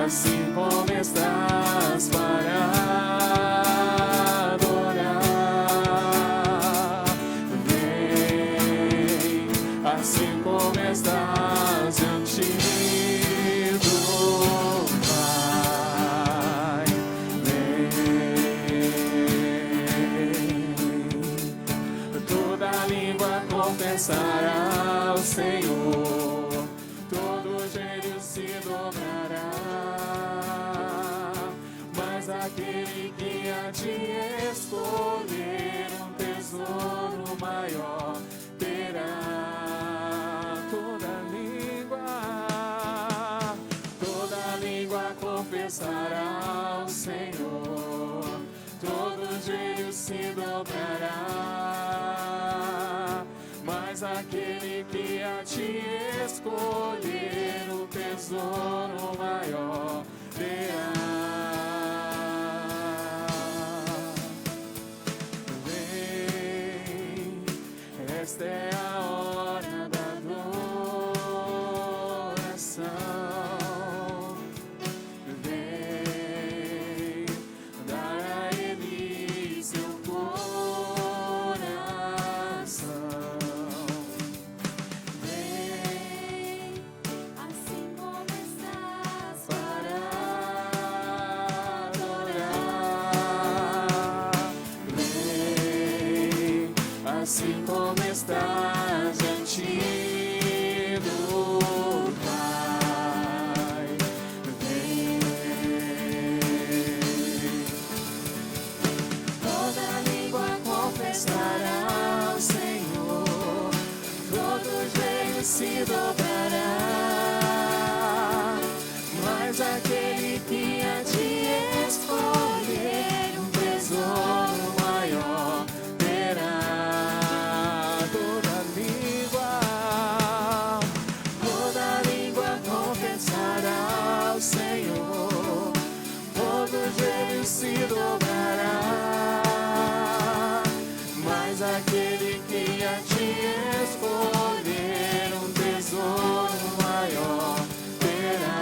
assim como estás para adorar. Vem, assim como estás diante do Pai. Vem, toda língua confessará ao Senhor, todo joelho se dobrará, mas aquele que a ti escolher um tesouro maior terá. Toda língua confessará ao Senhor, todo joelho se dobrará, mas aquele que a ti escolher o tesouro maior terá. Vem, esta é a hora da adoração. Vem, dar a Ele seu coração. Vem, assim como estás Para adorar. Vem, assim como estás diante do Pai. Vem, toda língua confessará ao Senhor, todo joelho se dobrará, mas aquele que a ti escolher um tesouro maior terá. Toda língua confessará ao Senhor, todo joelho se dobrará, mas aquele que a ti escolher um tesouro maior terá.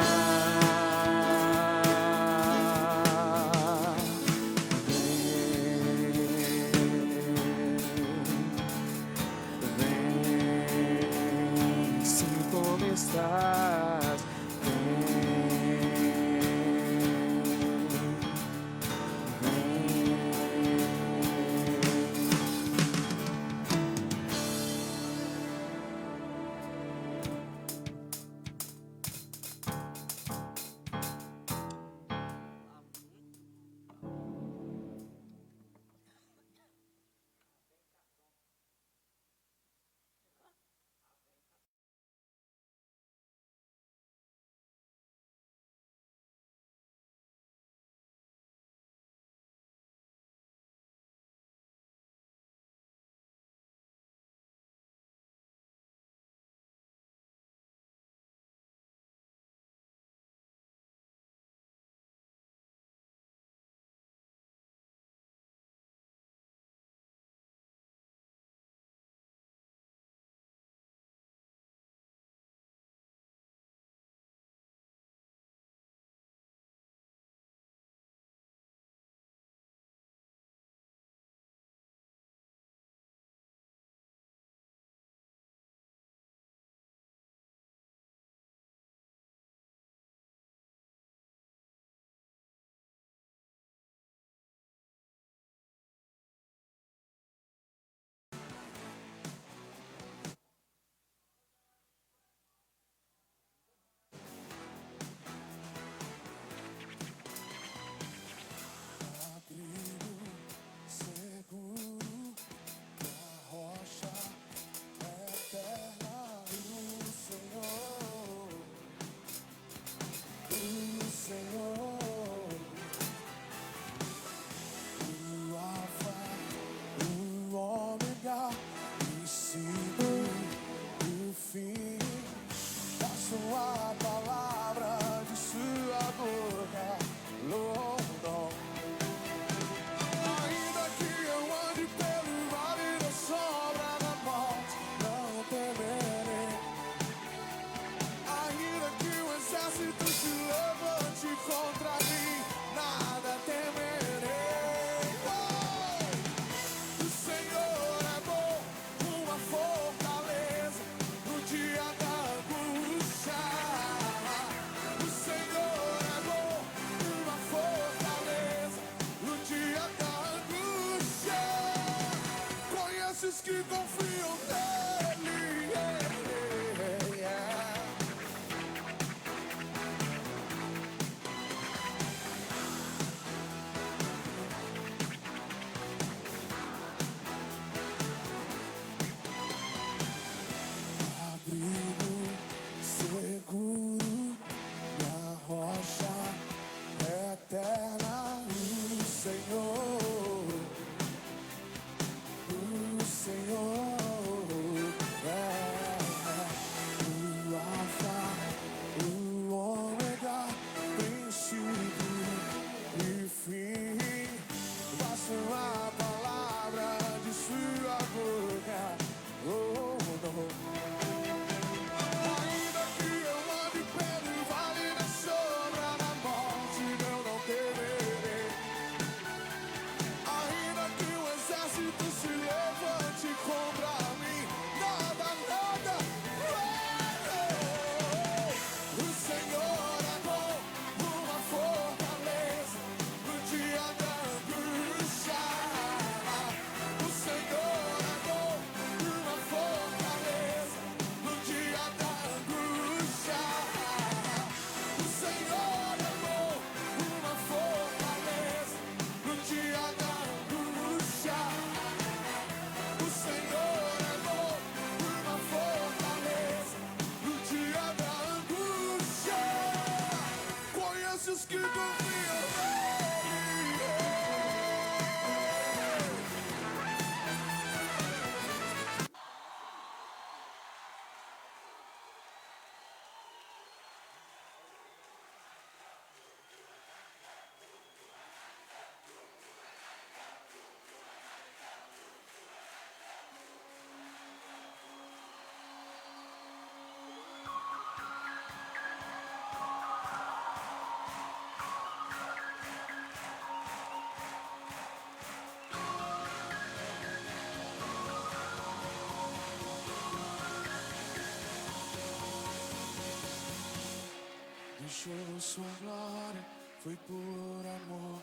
deixou sua glória, foi por amor,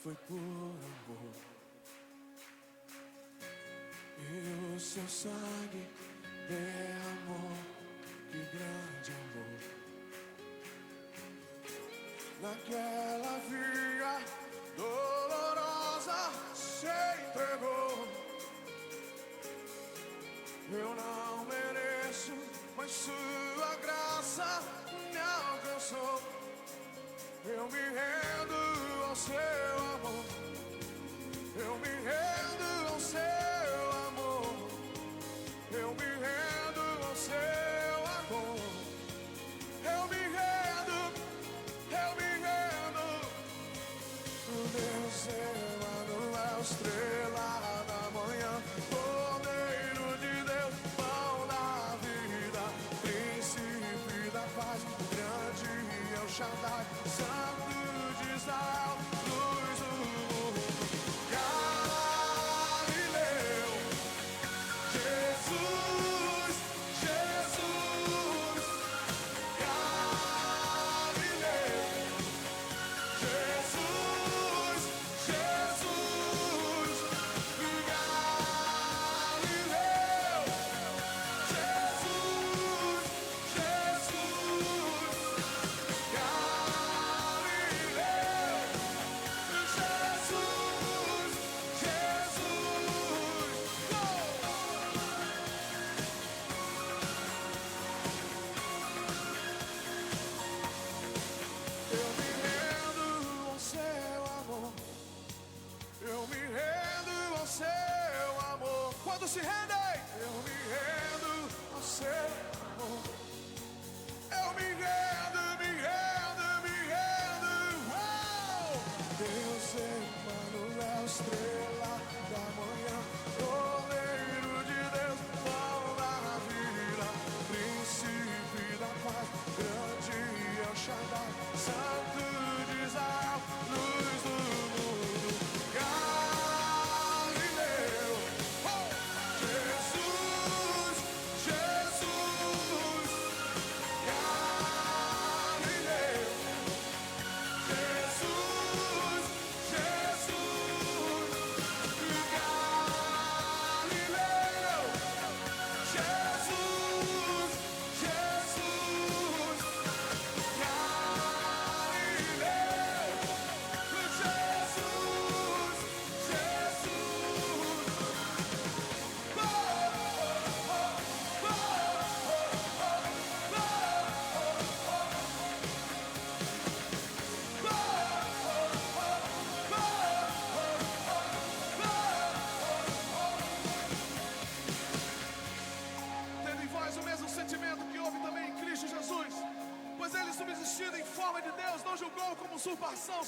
foi por amor. E o seu sangue derramou, que grande amor. Naquela via dolorosa se entregou. Eu não mereço, mas sua graça me alcançou. Eu me rendo ao seu amor. Eu me rendo ao seu amor. Eu me rendo ao seu amor. Eu me rendo, eu me rendo. O Deus Emanuel, estrela da manhã, Cordeiro de Deus, pão da vida, príncipe da paz, grande é o Shaddai, Santo de Israel, luz do mundo. Galileu, Jesus, Jesus. Galileu, Jesus, Jesus. Galileu, Jesus, Jesus. Galileu, Jesus, Jesus. Eu me rendo ao seu amor. Eu me rendo ao seu amor. Quando se rendem, eu me rendo ao seu amor. Eu me rendo, me rendo, me rendo. Uau! Deus Emanuel, estrela da manhã, Cordeiro de Deus, pão da vida, príncipe da paz, grande é o Shaddai, Santo de Israel, luz do mundo. Galileu, oh! Jesus, Jesus. Galileu, Jesus, Jesus. Galileu, Jesus, Jesus. Galileu, Jesus, Tendo em vós o mesmo sentimento que houve também em Cristo Jesus, pois ele, subsistindo em forma de Deus, não julgou como usurpação.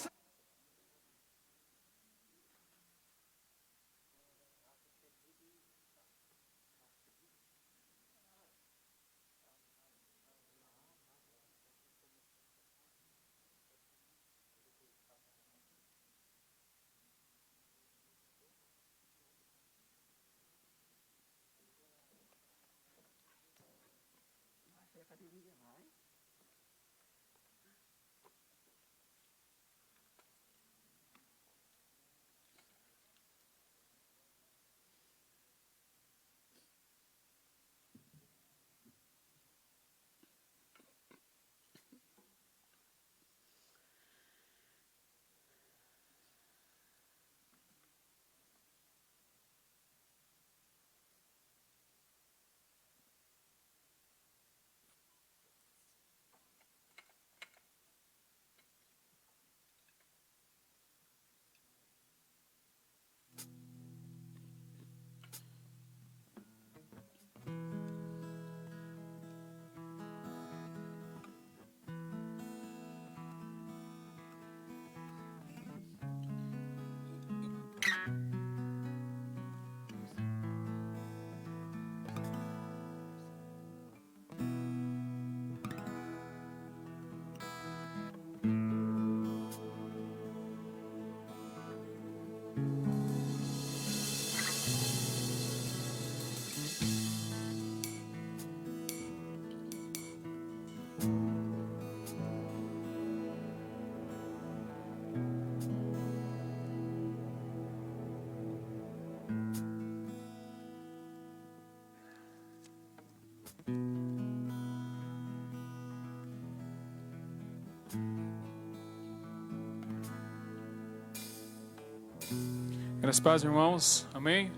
Graças a Deus, irmãos, amém?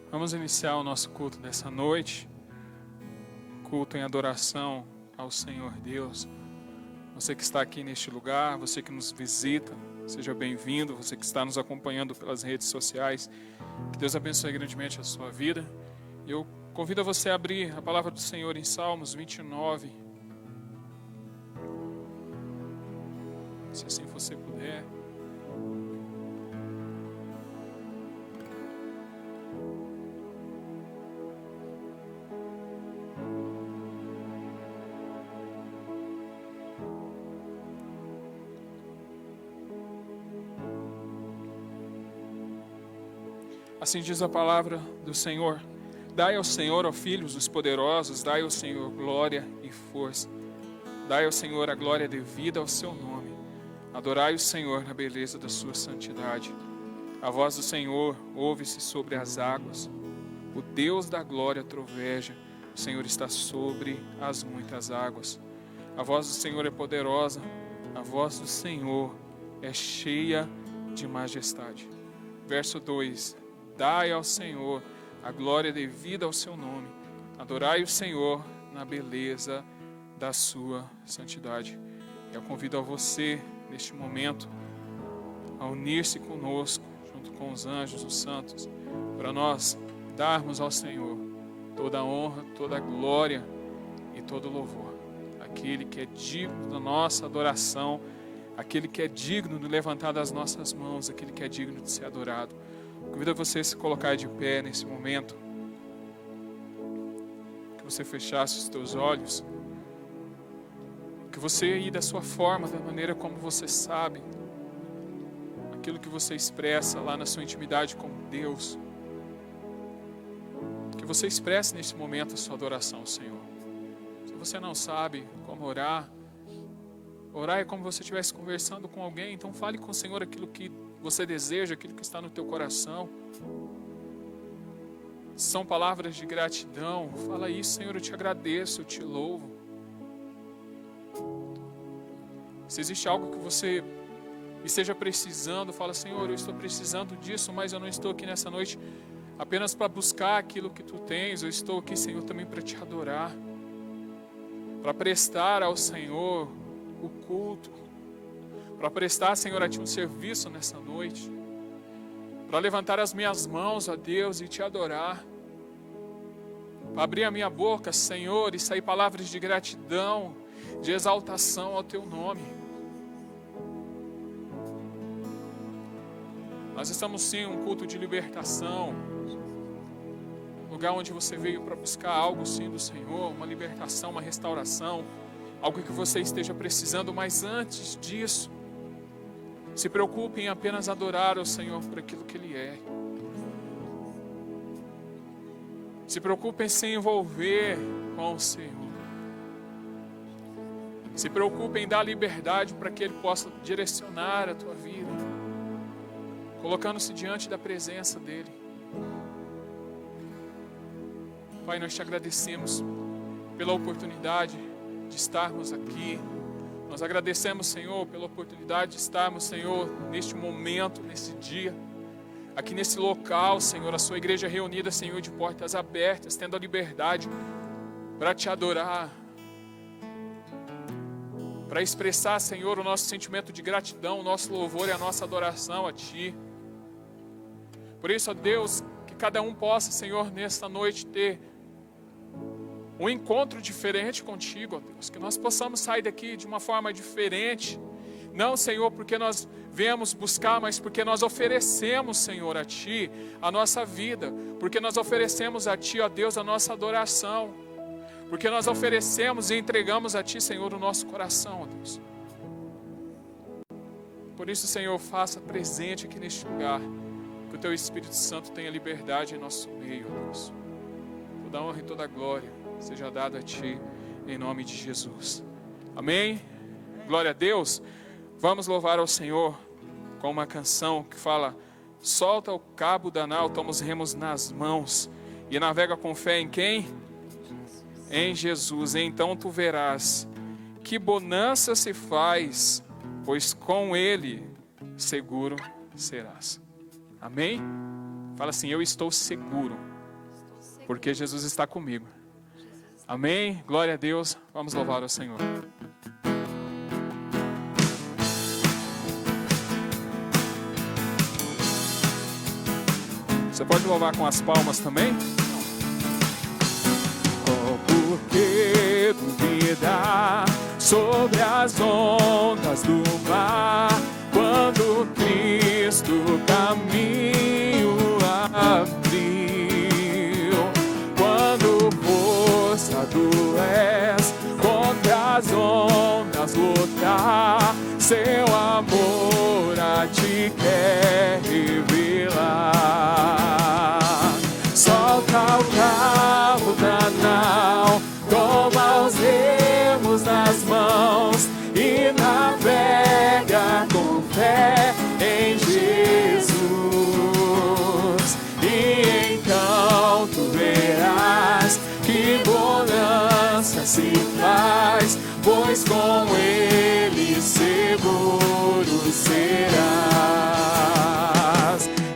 Vamos iniciar o nosso culto dessa noite, culto em adoração ao Senhor Deus. Você que está aqui neste lugar, você que nos visita, seja bem-vindo. Você que está nos acompanhando pelas redes sociais, que Deus abençoe grandemente a sua vida. Eu convido você a abrir a palavra do Senhor em Salmos 29, se assim você puder. Assim diz a palavra do Senhor: dai ao Senhor, ó filhos dos poderosos, dai ao Senhor glória e força. Dai ao Senhor a glória devida ao seu nome. Adorai o Senhor na beleza da sua santidade. A voz do Senhor ouve-se sobre as águas. O Deus da glória troveja. O Senhor está sobre as muitas águas. A voz do Senhor é poderosa. A voz do Senhor é cheia de majestade. Verso 2. Dai ao Senhor a glória devida ao seu nome. Adorai o Senhor na beleza da sua santidade. Eu convido a você, neste momento, a unir-se conosco, junto com os anjos, os santos, para nós darmos ao Senhor toda a honra, toda a glória e todo o louvor. Aquele que é digno da nossa adoração, aquele que é digno de levantar das nossas mãos, aquele que é digno de ser adorado. Convido você a se colocar de pé nesse momento, que você fechasse os teus olhos, que você ir da sua forma, da maneira como você sabe, aquilo que você expressa lá na sua intimidade com Deus, que você expresse nesse momento a sua adoração ao Senhor. Se você não sabe como orar, orar é como se você estivesse conversando com alguém, então fale com o Senhor aquilo que você deseja, aquilo que está no teu coração. São palavras de gratidão. Fala isso: Senhor, eu te agradeço, eu te louvo. Se existe algo que você esteja precisando, fala: Senhor, eu estou precisando disso, mas eu não estou aqui nessa noite apenas para buscar aquilo que tu tens. Eu estou aqui, Senhor, também para te adorar, para prestar ao Senhor o culto, para prestar, Senhor, a Ti um serviço nessa noite, para levantar as minhas mãos a Deus e Te adorar, para abrir a minha boca, Senhor, e sair palavras de gratidão, de exaltação ao Teu nome. Nós estamos sim um culto de libertação, um lugar onde você veio para buscar algo sim do Senhor, uma libertação, uma restauração, algo que você esteja precisando, mas antes disso, se preocupe em apenas adorar o Senhor por aquilo que Ele é. Se preocupe em se envolver com o Senhor. Se preocupe em dar liberdade para que Ele possa direcionar a tua vida, colocando-se diante da presença dEle. Pai, nós te agradecemos pela oportunidade de estarmos aqui. Nós agradecemos, Senhor, pela oportunidade de estarmos, Senhor, neste momento, nesse dia, aqui nesse local, Senhor, a sua igreja reunida, Senhor, de portas abertas, tendo a liberdade para te adorar, para expressar, Senhor, o nosso sentimento de gratidão, o nosso louvor e a nossa adoração a Ti. Por isso, ó Deus, que cada um possa, Senhor, nesta noite ter um encontro diferente contigo, ó Deus, que nós possamos sair daqui de uma forma diferente, não, Senhor, porque nós viemos buscar, mas porque nós oferecemos, Senhor, a Ti a nossa vida, porque nós oferecemos a Ti, ó Deus, a nossa adoração, porque nós oferecemos e entregamos a Ti, Senhor, o nosso coração, ó Deus. Por isso, Senhor, faça presente aqui neste lugar, que o Teu Espírito Santo tenha liberdade em nosso meio, ó Deus. Toda honra e toda glória seja dado a Ti, em nome de Jesus. Amém? Glória a Deus. Vamos louvar ao Senhor com uma canção que fala: solta o cabo da nau, toma os remos nas mãos e navega com fé em quem? Em Jesus. Então tu verás que bonança se faz, pois com Ele seguro serás. Amém? Fala assim, eu estou seguro, porque Jesus está comigo. Amém? Glória a Deus. Vamos louvar ao Senhor. Você pode louvar com as palmas também? Oh, porque duvidar sobre as ondas do mar, quando Cristo caminho abriu, quando força tu és contra as ondas lutar, seu amor a ti quer revelar. Solta o cabo da nau, toma os remos nas mãos e navega com fé em Jesus. E então tu verás que bonança se faz, pois com ele seguro serás.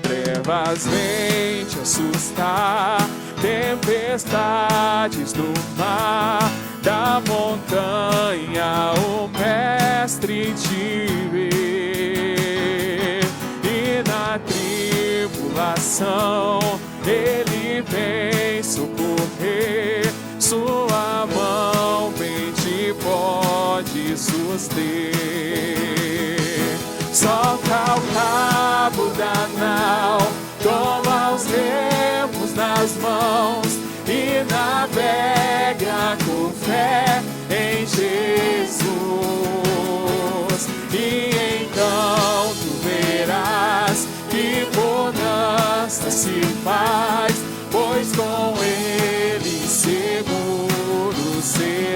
Trevas vêm te assustar, tempestades do mar, da montanha o mestre te vê, e na tribulação ele vem socorrer, sua mão bem te pode suster. Solta o cabo da nau, toma os remos nas mãos e navega com fé em Jesus. E então tu verás que bonança se faz, pois com ele seguro serás.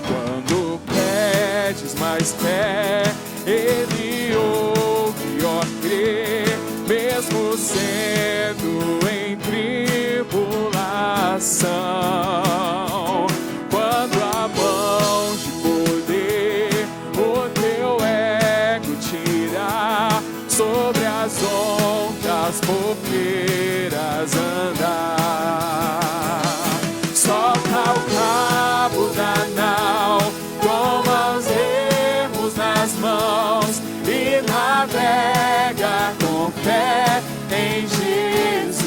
Quando pedes mais fé, ele ouve, ó crer, mesmo sendo em tribulação. Quando a mão de poder o teu ego tirar, sobre as ondas popeiras andar. Solta o cabo da nau, toma os remos nas mãos e navega com fé em Jesus.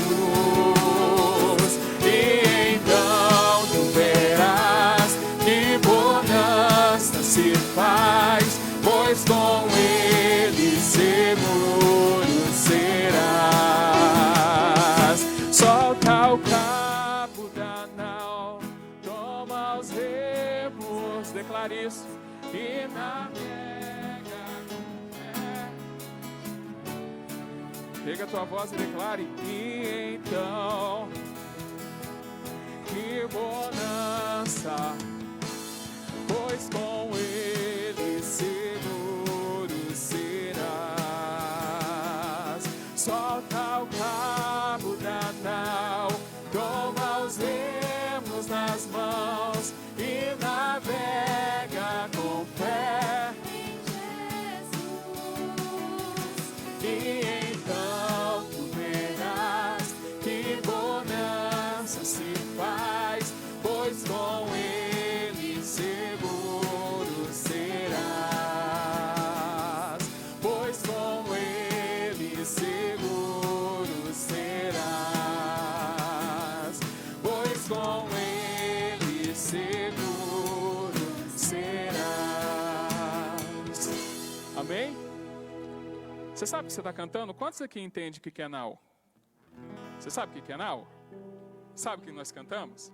E então tu verás que bonança se faz, pois com ele seguro serás. Solta o cabo da nau, toma os remos, declara isso, e navega com fé. Pega a tua voz e declare, e então, que bonança, pois com ele seguro serás. Solta o cabo da nau, toma os remos nas mãos e navega com fé em Jesus. e então tu verás que bonança se faz, pois com ele seguro serás. Pois com ele seguro serás. Pois com ele seguro serás. Amém? Você sabe o que você está cantando? Quantos aqui entendem o que é nau? Você sabe o que é nau? Sabe o que nós cantamos?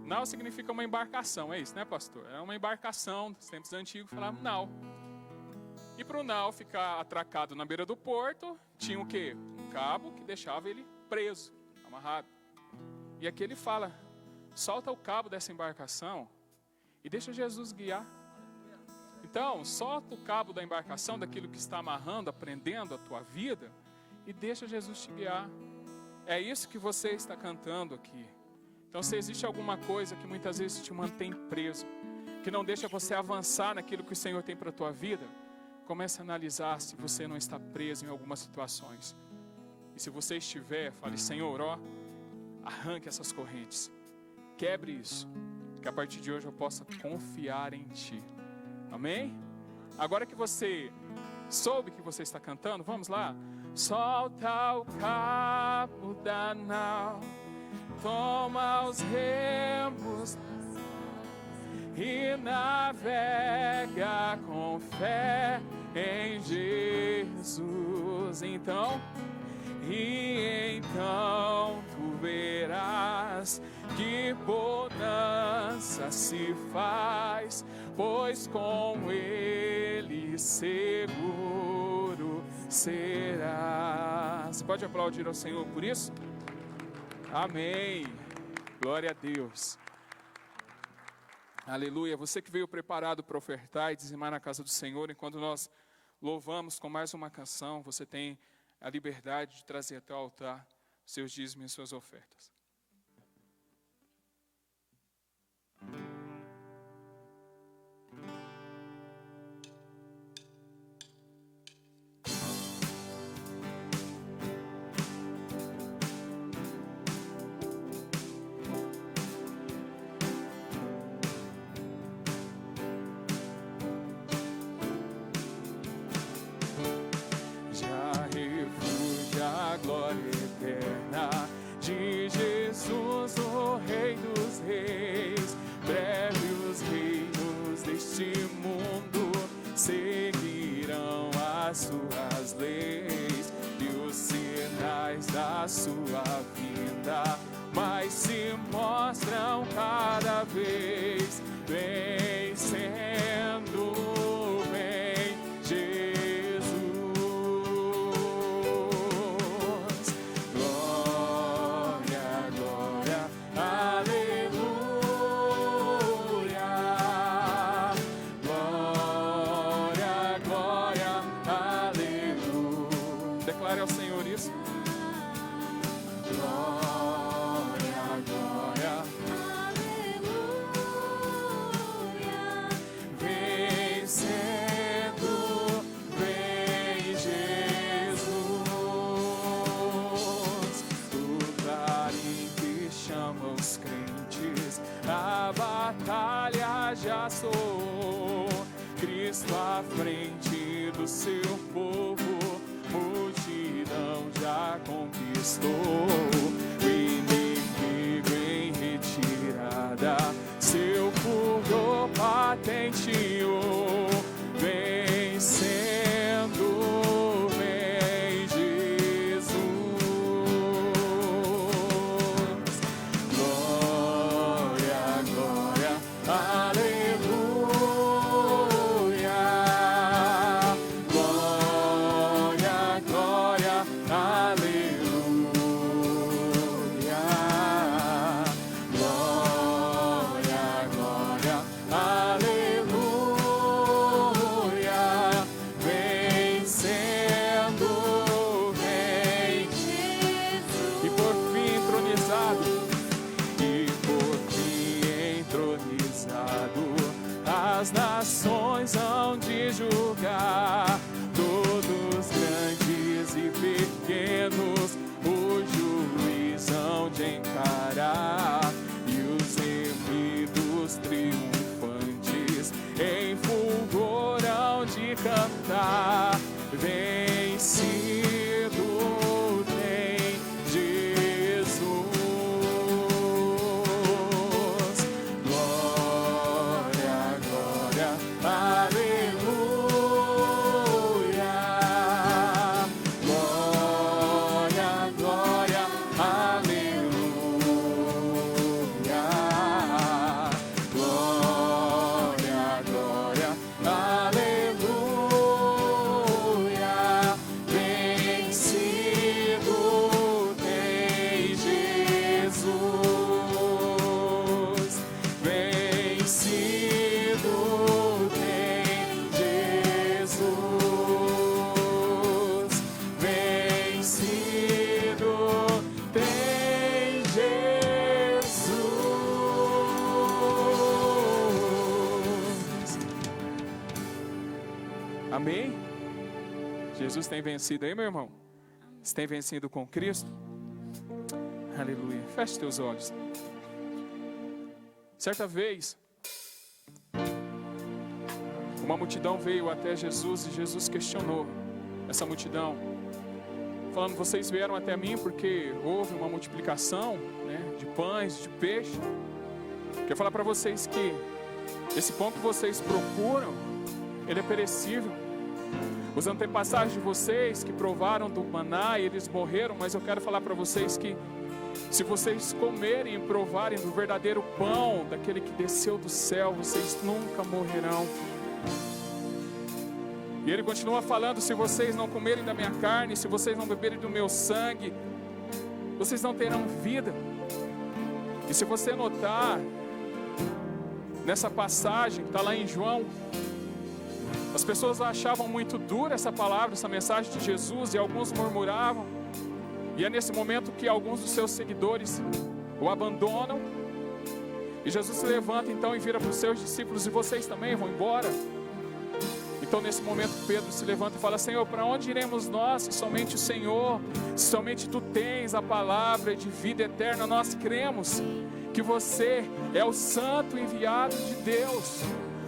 Nau significa uma embarcação, é isso, né, pastor? É uma embarcação, dos tempos antigos falavam nau. E para o nau ficar atracado na beira do porto, tinha o quê? Um cabo que deixava ele preso, amarrado. E aqui ele fala, solta o cabo dessa embarcação e deixa Jesus guiar. Então, solta o cabo da embarcação, daquilo que está amarrando, aprendendo a tua vida, e deixa Jesus te guiar. É isso que você está cantando aqui. Então, se existe alguma coisa que muitas vezes te mantém preso, que não deixa você avançar naquilo que o Senhor tem para a tua vida, Comece a analisar se você não está preso em algumas situações. E se você estiver, fale: Senhor, ó, arranque essas correntes. Quebre isso. Que a partir de hoje eu possa confiar em Ti. Amém? Agora que você soube que você está cantando, vamos lá. Solta o cabo da nau, toma os remos e navega com fé em Jesus. Então tu verás que bonança se faz, pois com Ele seguro serás. Você pode aplaudir ao Senhor por isso? Amém. Glória a Deus. Aleluia. Você que veio preparado para ofertar e dizimar na casa do Senhor, enquanto nós louvamos com mais uma canção, você tem a liberdade de trazer até o altar seus dízimos e suas ofertas. A glória eterna de Jesus, o Rei dos Reis. Breve os reinos deste mundo seguirão as suas leis e os sinais da sua vinda, mas se mostram cada vez vencendo. Vem Jesus. Declare ao Senhor isso. Glória, glória, aleluia. Vencendo, vem Jesus. O clarim que chama os crentes, a batalha já soou. Cristo à frente do seu povo, multidão já conquistou. O inimigo em retirada, seu furor patenteou. Vencendo, vem Jesus. Glória, glória, aleluia. Glória, glória, aleluia. Jesus tem vencido aí, meu irmão? Você tem vencido com Cristo? Aleluia. Feche teus olhos. Certa vez, uma multidão veio até Jesus e Jesus questionou essa multidão, falando: vocês vieram até mim porque houve uma multiplicação, né, de pães, de peixe. Quero falar para vocês que esse pão que vocês procuram, ele é perecível. Os antepassados de vocês que provaram do maná e eles morreram, mas eu quero falar para vocês que se vocês comerem e provarem do verdadeiro pão, daquele que desceu do céu, vocês nunca morrerão. E ele continua falando: se vocês não comerem da minha carne, se vocês não beberem do meu sangue, vocês não terão vida. E se você notar, nessa passagem, está lá em João, as pessoas achavam muito dura essa palavra, essa mensagem de Jesus, e alguns murmuravam. E é nesse momento que alguns dos seus seguidores o abandonam. E Jesus se levanta então e vira para os seus discípulos: e vocês também vão embora? Então nesse momento Pedro se levanta e fala: Senhor, para onde iremos nós, se somente o Senhor, se somente Tu tens a palavra de vida eterna? Nós cremos que Você é o santo enviado de Deus.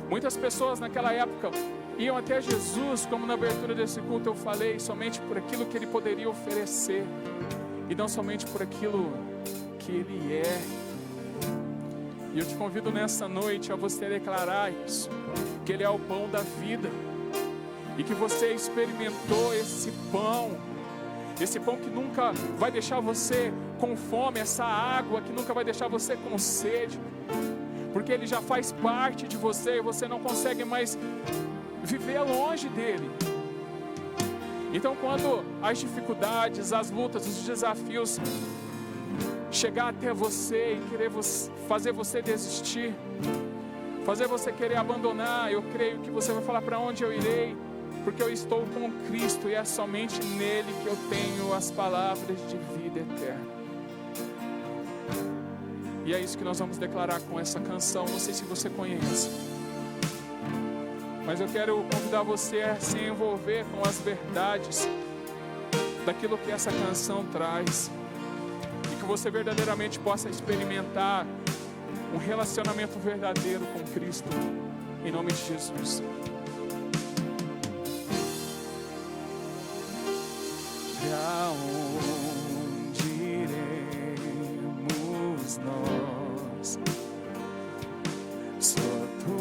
Muitas pessoas naquela época iam até Jesus, como na abertura desse culto eu falei, somente por aquilo que Ele poderia oferecer, e não somente por aquilo que Ele é. E eu te convido nessa noite a você declarar isso, que Ele é o pão da vida, e que você experimentou esse pão que nunca vai deixar você com fome, essa água que nunca vai deixar você com sede, porque Ele já faz parte de você e você não consegue mais viver longe dEle. Então quando as dificuldades, as lutas, os desafios chegar até você e querer fazer você desistir, fazer você querer abandonar, eu creio que você vai falar: para onde eu irei? Porque eu estou com Cristo e é somente nele que eu tenho as palavras de vida eterna. E é isso que nós vamos declarar com essa canção. Não sei se você conhece, mas eu quero convidar você a se envolver com as verdades daquilo que essa canção traz, e que você verdadeiramente possa experimentar um relacionamento verdadeiro com Cristo, em nome de Jesus. Pra onde iremos nós? Só Tu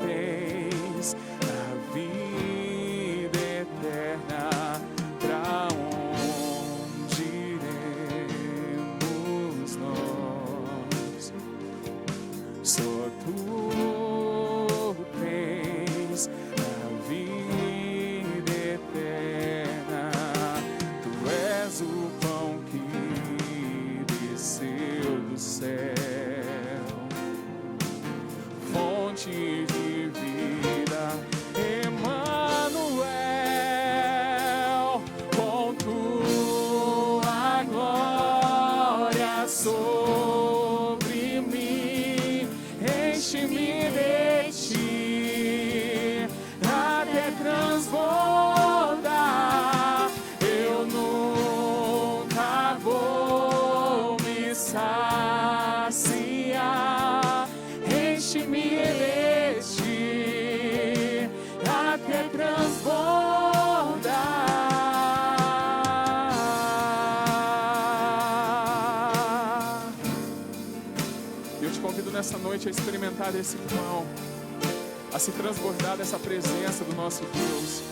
tens a vida eterna. Pra onde iremos nós? Só Tu tens a vida eterna. Tu és o pão que desceu do céu, fonte de vida, Emanuel, com Tua glória sobre mim, enche-me de Ti até transbordar. Eu nunca vou me saciar, enche-me de Ti até transbordar. Eu te convido nessa noite a experimentar esse pão, a se transbordar dessa presença do nosso Deus.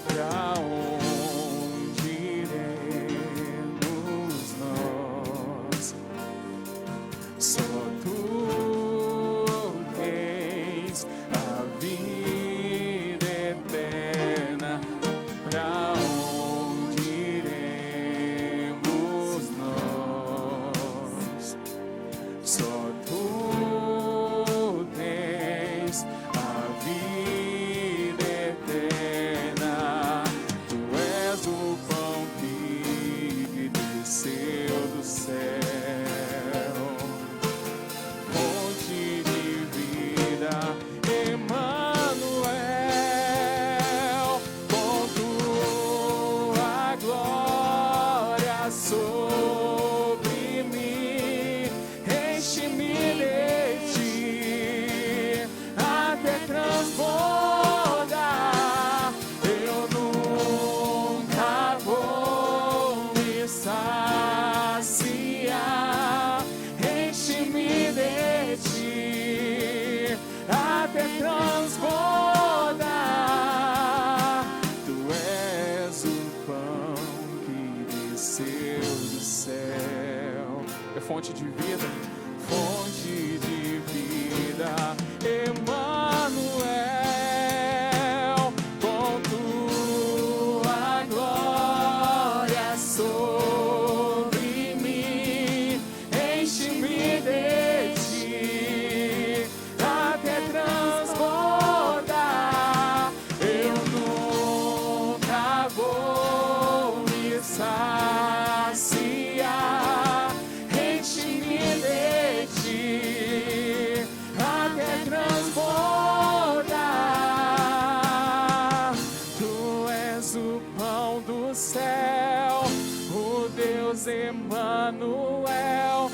Pra onde iremos nós? Só Tu tens a vida eterna. Pra onde iremos nós? Só Tu tens a vida eterna. Tu és o pão que desceu do céu, fonte de vida, Emanuel, fonte de vida, fonte de vida, Emanuel, com tua glória sobre mim, enche-me de ti, até transbordar, eu nunca vou me saciar, enche-me de ti, até transbordar. Tu és o pão do céu, o Deus Emanuel,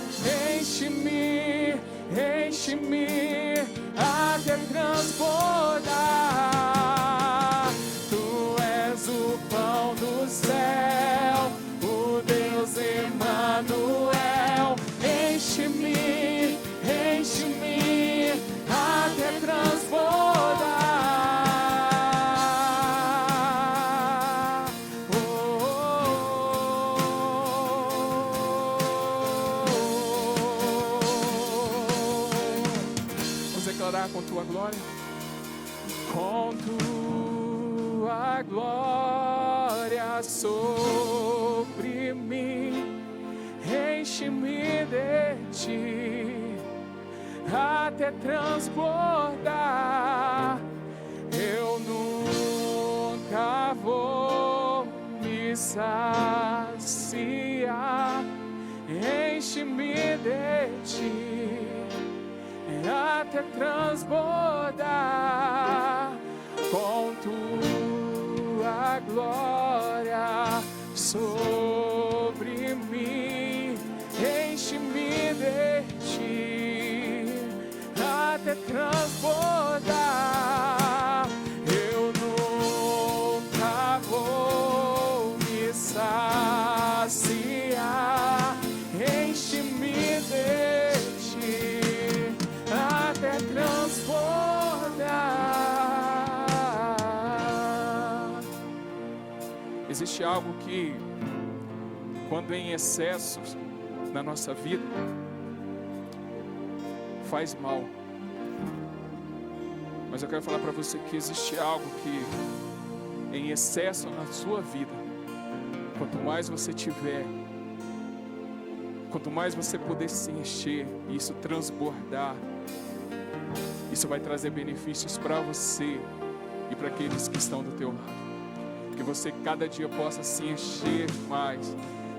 enche-me, enche-me, até transbordar. Tu és o pão do céu, o Deus Emanuel, enche-me, enche-me, até transbordar. Oh, Vamos declarar com tua glória. Com tua glória sobre mim, enche-me de ti, até transbordar. Eu nunca vou me saciar, enche-me de ti, até transbordar. Com tua glória sobre mim, enche-me de ti, até transbordar. Eu nunca vou me saciar, enche-me de ti, até transbordar. Existe algo que, quando em excesso na nossa vida, faz mal. Mas eu quero falar para você que existe algo que, em excesso na sua vida, quanto mais você tiver, quanto mais você puder se encher e isso transbordar, isso vai trazer benefícios para você e para aqueles que estão do teu lado. Que você cada dia possa se encher mais,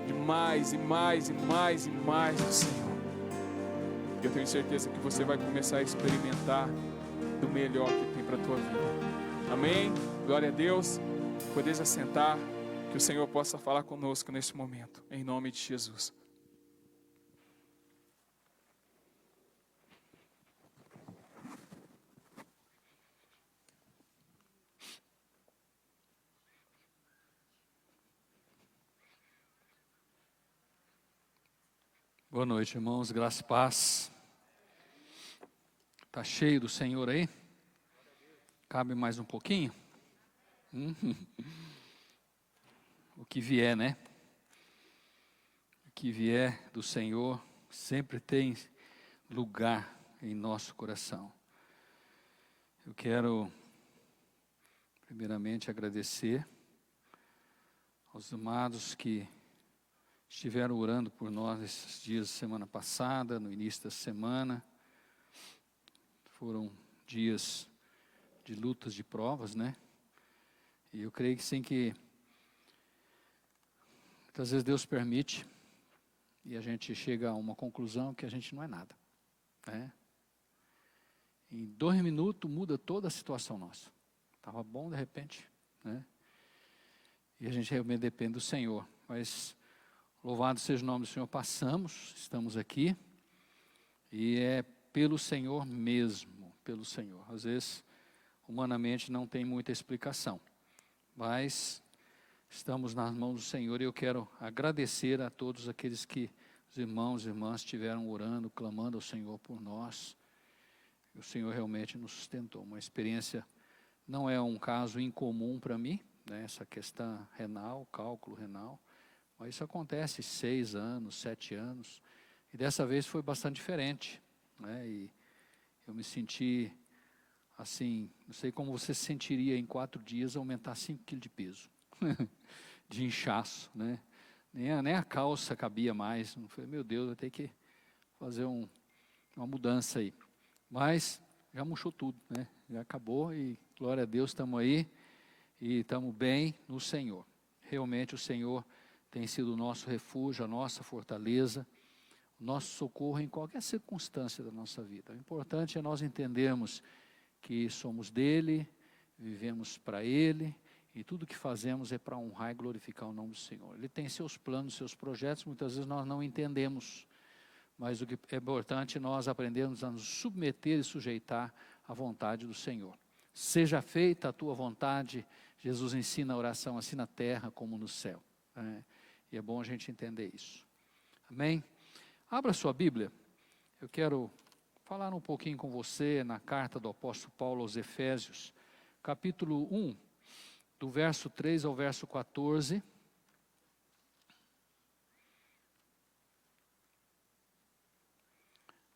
de mais e mais e mais e mais do Senhor. Eu tenho certeza que você vai começar a experimentar do melhor que tem para a tua vida. Amém? Glória a Deus. Podeis assentar, que o Senhor possa falar conosco nesse momento, em nome de Jesus. Boa noite, irmãos, graça e paz. Está cheio do Senhor aí? Cabe mais um pouquinho? O que vier, né? O que vier do Senhor sempre tem lugar em nosso coração. Eu quero, primeiramente, agradecer aos amados que estiveram orando por nós esses dias, semana passada, no início da semana. Foram dias de lutas, de provas, né? E eu creio que sim, que muitas vezes Deus permite e a gente chega a uma conclusão que a gente não é nada, né? Em 2 minutos muda toda a situação nossa. Estava bom de repente, né? E a gente realmente depende do Senhor. Mas louvado seja o nome do Senhor, passamos, estamos aqui, e é pelo Senhor mesmo, pelo Senhor. Às vezes, humanamente não tem muita explicação, mas estamos nas mãos do Senhor, e eu quero agradecer a todos aqueles que, os irmãos e irmãs, estiveram orando, clamando ao Senhor por nós. O Senhor realmente nos sustentou. Uma experiência, não é um caso incomum para mim, né, essa questão renal, cálculo renal. Mas isso acontece 6 anos, 7 anos. E dessa vez foi bastante diferente, né? E eu me senti assim, não sei como você se sentiria em 4 dias aumentar 5 quilos de peso, de inchaço, né? Nem a calça cabia mais. Eu falei, meu Deus, vou ter que fazer uma mudança aí. Mas já murchou tudo, né? Já acabou e glória a Deus, estamos aí e estamos bem no Senhor. Realmente o Senhor tem sido o nosso refúgio, a nossa fortaleza, o nosso socorro em qualquer circunstância da nossa vida. O importante é nós entendermos que somos dele, vivemos para ele, e tudo que fazemos é para honrar e glorificar o nome do Senhor. Ele tem seus planos, seus projetos, muitas vezes nós não entendemos, mas o que é importante é nós aprendermos a nos submeter e sujeitar à vontade do Senhor. Seja feita a tua vontade, Jesus ensina a oração assim na terra como no céu, né? E é bom a gente entender isso. Amém? Abra sua Bíblia, eu quero falar um pouquinho com você na carta do apóstolo Paulo aos Efésios, capítulo 1, do verso 3 ao verso 14.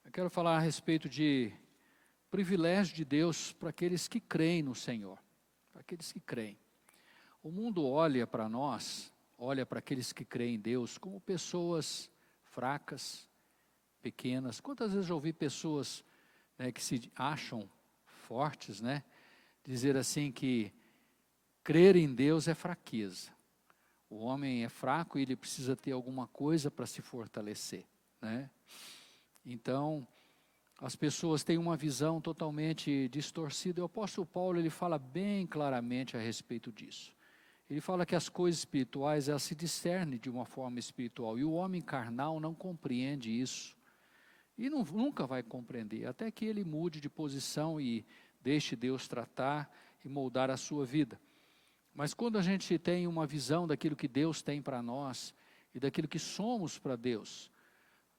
Eu quero falar a respeito de privilégio de Deus para aqueles que creem no Senhor, para aqueles que creem. O mundo olha para nós, olha para aqueles que creem em Deus como pessoas fracas, pequenas. Quantas vezes eu ouvi pessoas, né, que se acham fortes, né, dizer assim que crer em Deus é fraqueza. O homem é fraco e ele precisa ter alguma coisa para se fortalecer, né? Então, as pessoas têm uma visão totalmente distorcida. O apóstolo Paulo, ele fala bem claramente a respeito disso. Ele fala que as coisas espirituais, elas se discernem de uma forma espiritual, e o homem carnal não compreende isso. E nunca vai compreender, até que ele mude de posição e deixe Deus tratar e moldar a sua vida. Mas quando a gente tem uma visão daquilo que Deus tem para nós, e daquilo que somos para Deus,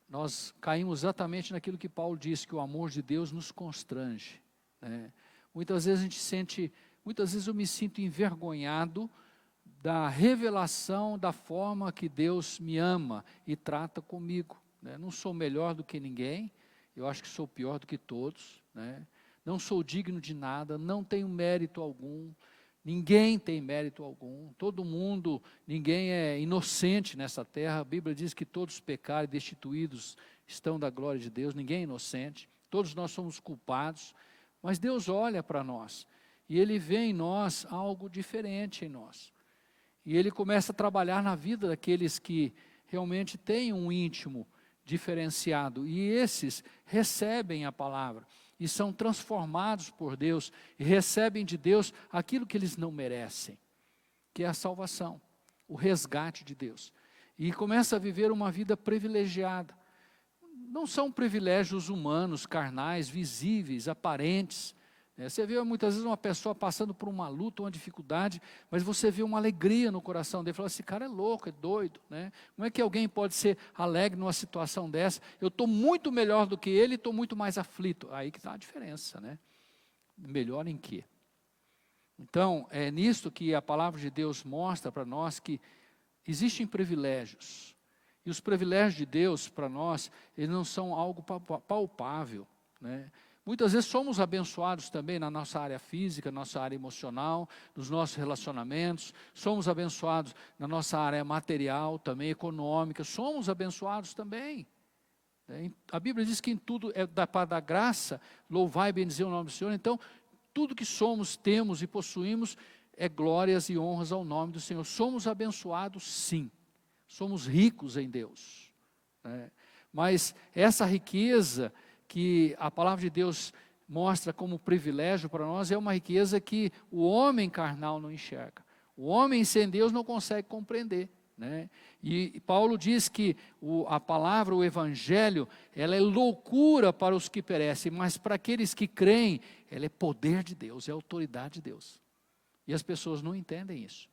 nós caímos exatamente naquilo que Paulo disse, que o amor de Deus nos constrange, né? Muitas vezes eu me sinto envergonhado da revelação da forma que Deus me ama e trata comigo, né? Não sou melhor do que ninguém, eu acho que sou pior do que todos, né? Não sou digno de nada, não tenho mérito algum, ninguém tem mérito algum, todo mundo, ninguém é inocente nessa terra. A Bíblia diz que todos pecaram e destituídos estão da glória de Deus, ninguém é inocente, todos nós somos culpados, mas Deus olha para nós, e Ele vê em nós algo diferente em nós, e Ele começa a trabalhar na vida daqueles que realmente têm um íntimo diferenciado, e esses recebem a palavra, e são transformados por Deus, e recebem de Deus aquilo que eles não merecem, que é a salvação, o resgate de Deus. E começa a viver uma vida privilegiada. Não são privilégios humanos, carnais, visíveis, aparentes. Você vê muitas vezes uma pessoa passando por uma luta, uma dificuldade, mas você vê uma alegria no coração dele. Fala, esse cara é louco, é doido, né? Como é que alguém pode ser alegre numa situação dessa? Eu estou muito melhor do que ele e estou muito mais aflito. Aí que está a diferença, né? Melhor em quê? Então, é nisto que a palavra de Deus mostra para nós que existem privilégios. E os privilégios de Deus para nós, eles não são algo palpável, né? Muitas vezes somos abençoados também na nossa área física, nossa área emocional, nos nossos relacionamentos, somos abençoados na nossa área material, também econômica, somos abençoados também. A Bíblia diz que em tudo é para dar graça, louvar e bendizer o nome do Senhor. Então, tudo que somos, temos e possuímos é glórias e honras ao nome do Senhor. Somos abençoados sim, somos ricos em Deus, né? Mas essa riqueza que a palavra de Deus mostra como privilégio para nós, é uma riqueza que o homem carnal não enxerga. O homem sem Deus não consegue compreender, né? E Paulo diz que a palavra, o evangelho, ela é loucura para os que perecem, mas para aqueles que creem, ela é poder de Deus, é autoridade de Deus. E as pessoas não entendem isso.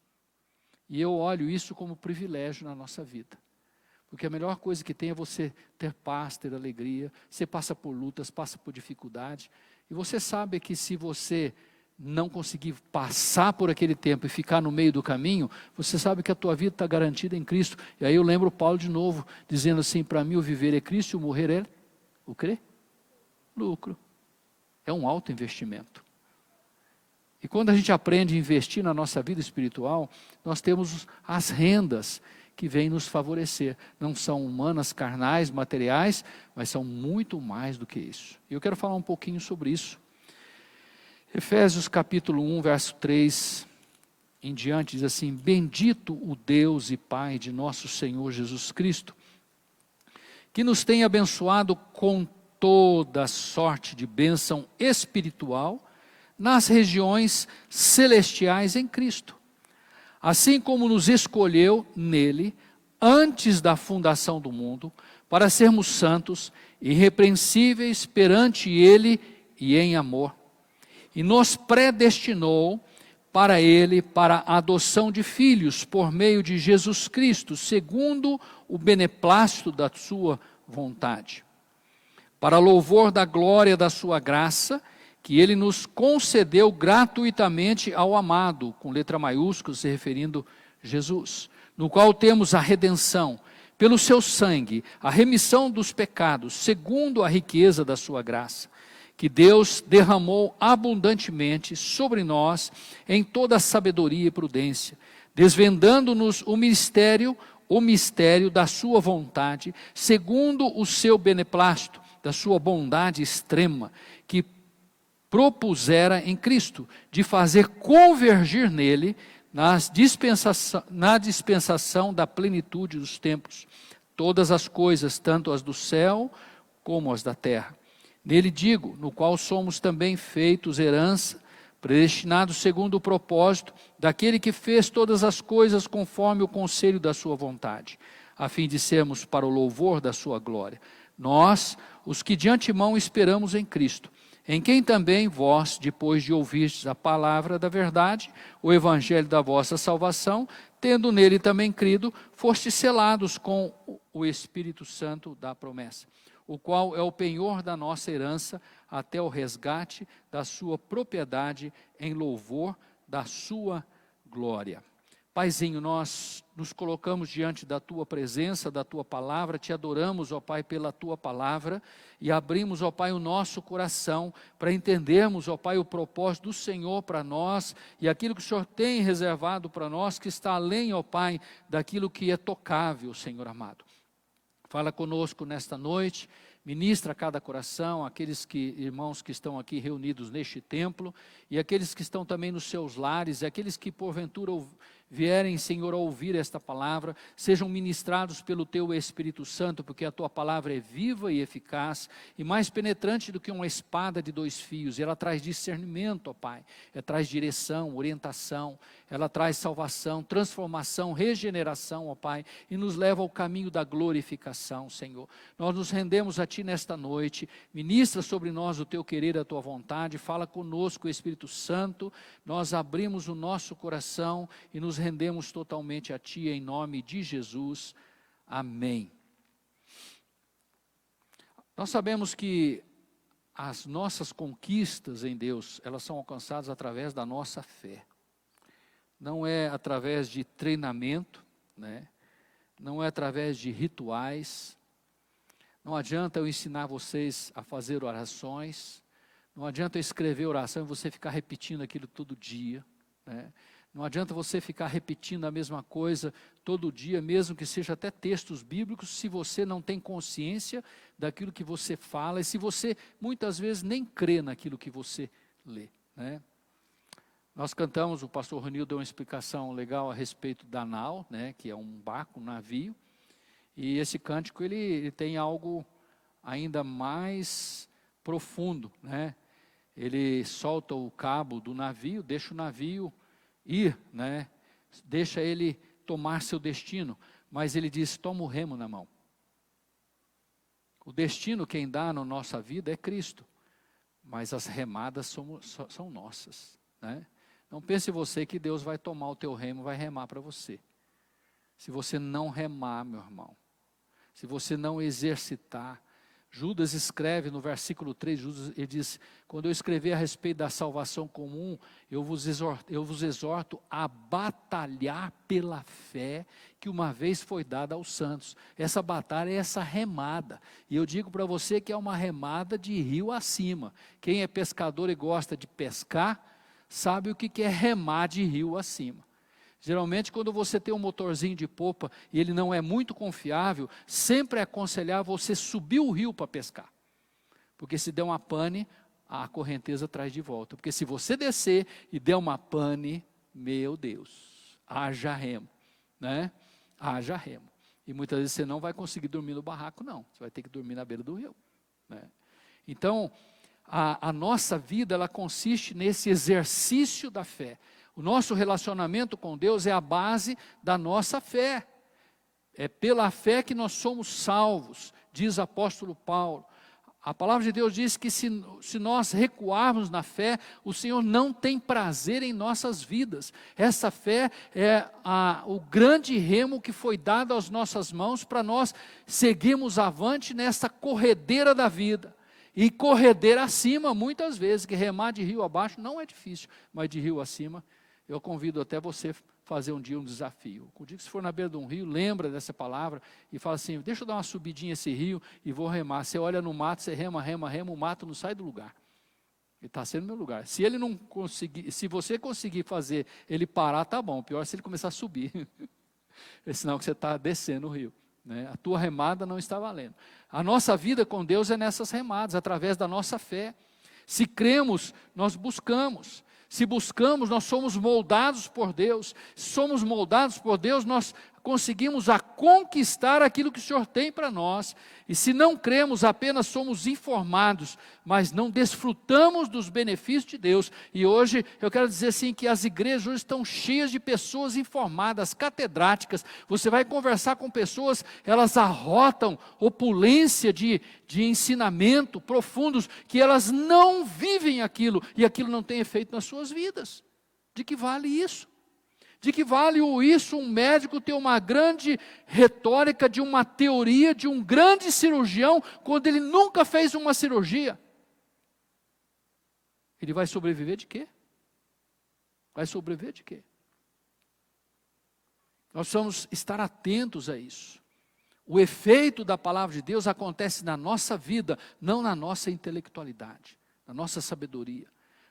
E eu olho isso como privilégio na nossa vida. Porque a melhor coisa que tem é você ter paz, ter alegria. Você passa por lutas, passa por dificuldade. E você sabe que se você não conseguir passar por aquele tempo e ficar no meio do caminho, você sabe que a tua vida está garantida em Cristo. E aí eu lembro Paulo de novo, dizendo assim, para mim o viver é Cristo e o morrer é o quê? Lucro. É um alto investimento. E quando a gente aprende a investir na nossa vida espiritual, nós temos as rendas que vêm nos favorecer. Não são humanas, carnais, materiais, mas são muito mais do que isso. E eu quero falar um pouquinho sobre isso. Efésios capítulo 1, verso 3 em diante, diz assim: bendito o Deus e Pai de nosso Senhor Jesus Cristo, que nos tem abençoado com toda sorte de bênção espiritual nas regiões celestiais em Cristo, assim como nos escolheu nele antes da fundação do mundo, para sermos santos, irrepreensíveis perante ele e em amor, e nos predestinou para ele, para a adoção de filhos, por meio de Jesus Cristo, segundo o beneplácito da sua vontade, para louvor da glória da sua graça, que ele nos concedeu gratuitamente ao amado, com letra maiúscula, se referindo a Jesus, no qual temos a redenção, pelo seu sangue, a remissão dos pecados, segundo a riqueza da sua graça, que Deus derramou abundantemente sobre nós em toda sabedoria e prudência, desvendando-nos o mistério da sua vontade, segundo o seu beneplácito, da sua bondade extrema, que propusera em Cristo, de fazer convergir nele, na dispensação da plenitude dos tempos, todas as coisas, tanto as do céu como as da terra. Nele digo, no qual somos também feitos herança, predestinados segundo o propósito daquele que fez todas as coisas conforme o conselho da sua vontade, a fim de sermos para o louvor da sua glória. Nós, os que de antemão esperamos em Cristo, em quem também vós, depois de ouvirdes a palavra da verdade, o evangelho da vossa salvação, tendo nele também crido, fostes selados com o Espírito Santo da promessa, o qual é o penhor da nossa herança até o resgate da sua propriedade em louvor da sua glória. Paizinho, nós nos colocamos diante da Tua presença, da Tua palavra, Te adoramos, ó Pai, pela Tua palavra e abrimos, ó Pai, o nosso coração para entendermos, ó Pai, o propósito do Senhor para nós e aquilo que o Senhor tem reservado para nós, que está além, ó Pai, daquilo que é tocável, Senhor amado. Fala conosco nesta noite, ministra a cada coração, aqueles irmãos que estão aqui reunidos neste templo e aqueles que estão também nos seus lares e aqueles que porventura vierem, Senhor, a ouvir esta palavra, sejam ministrados pelo Teu Espírito Santo, porque a Tua palavra é viva e eficaz, e mais penetrante do que uma espada de 2 fios, e ela traz discernimento, ó Pai, ela traz direção, orientação, ela traz salvação, transformação, regeneração, ó Pai, e nos leva ao caminho da glorificação, Senhor. Nós nos rendemos a Ti nesta noite, ministra sobre nós o Teu querer, a Tua vontade, fala conosco, Espírito Santo, nós abrimos o nosso coração e nos rendemos totalmente a Ti, em nome de Jesus, amém. Nós sabemos que as nossas conquistas em Deus, elas são alcançadas através da nossa fé, não é através de treinamento, né? Não é através de rituais, não adianta eu ensinar vocês a fazer orações, não adianta eu escrever oração e você ficar repetindo aquilo todo dia, né? Não adianta você ficar repetindo a mesma coisa todo dia, mesmo que seja até textos bíblicos, se você não tem consciência daquilo que você fala e se você muitas vezes nem crê naquilo que você lê, né? Nós cantamos, o pastor Ronil deu uma explicação legal a respeito da nau, né, que é um barco, um navio, e esse cântico ele tem algo ainda mais profundo, né? Ele solta o cabo do navio, deixa o navio ir, né? Deixa ele tomar seu destino, mas ele diz, toma o remo na mão. O destino quem dá na nossa vida é Cristo, mas as remadas são nossas, né? Não pense você que Deus vai tomar o teu remo, vai remar para você. Se você não remar, meu irmão, se você não exercitar, Judas escreve no versículo 3, ele diz: quando eu escrever a respeito da salvação comum, eu vos exorto a batalhar pela fé que uma vez foi dada aos santos. Essa batalha é essa remada, e eu digo para você que é uma remada de rio acima. Quem é pescador e gosta de pescar, sabe o que é remar de rio acima. Geralmente, quando você tem um motorzinho de popa e ele não é muito confiável, sempre é aconselhável você subir o rio para pescar. Porque se der uma pane, a correnteza traz de volta. Porque se você descer e der uma pane, meu Deus, haja remo, né? Haja remo. E muitas vezes você não vai conseguir dormir no barraco, não. Você vai ter que dormir na beira do rio, né? Então, a nossa vida, ela consiste nesse exercício da fé. O nosso relacionamento com Deus é a base da nossa fé. É pela fé que nós somos salvos, diz o apóstolo Paulo. A palavra de Deus diz que se nós recuarmos na fé, o Senhor não tem prazer em nossas vidas. Essa fé é o grande remo que foi dado às nossas mãos para nós seguirmos avante nessa corredeira da vida. E corredeira acima, muitas vezes, que remar de rio abaixo não é difícil, mas de rio acima, eu convido até você fazer um dia um desafio. O dia que você for na beira de um rio, lembra dessa palavra e fala assim: deixa eu dar uma subidinha esse rio e vou remar. Você olha no mato, você rema, o mato não sai do lugar. Ele está sendo no meu lugar. Se ele não conseguir, se você conseguir fazer ele parar, tá bom. Pior é se ele começar a subir. É sinal que você está descendo o rio, né? A tua remada não está valendo. A nossa vida com Deus é nessas remadas, através da nossa fé. Se cremos, nós buscamos. Se buscamos, nós somos moldados por Deus. Se somos moldados por Deus, nós conseguimos conquistar aquilo que o Senhor tem para nós. E se não cremos, apenas somos informados, mas não desfrutamos dos benefícios de Deus. E hoje, eu quero dizer assim, que as igrejas hoje estão cheias de pessoas informadas, catedráticas. Você vai conversar com pessoas, elas arrotam opulência de ensinamento profundos, que elas não vivem aquilo, e aquilo não tem efeito nas suas vidas. De que vale isso? De que vale isso um médico ter uma grande retórica de uma teoria de um grande cirurgião, quando ele nunca fez uma cirurgia? Ele vai sobreviver de quê? Vai sobreviver de quê? Nós precisamos estar atentos a isso. O efeito da palavra de Deus acontece na nossa vida, não na nossa intelectualidade, na nossa sabedoria.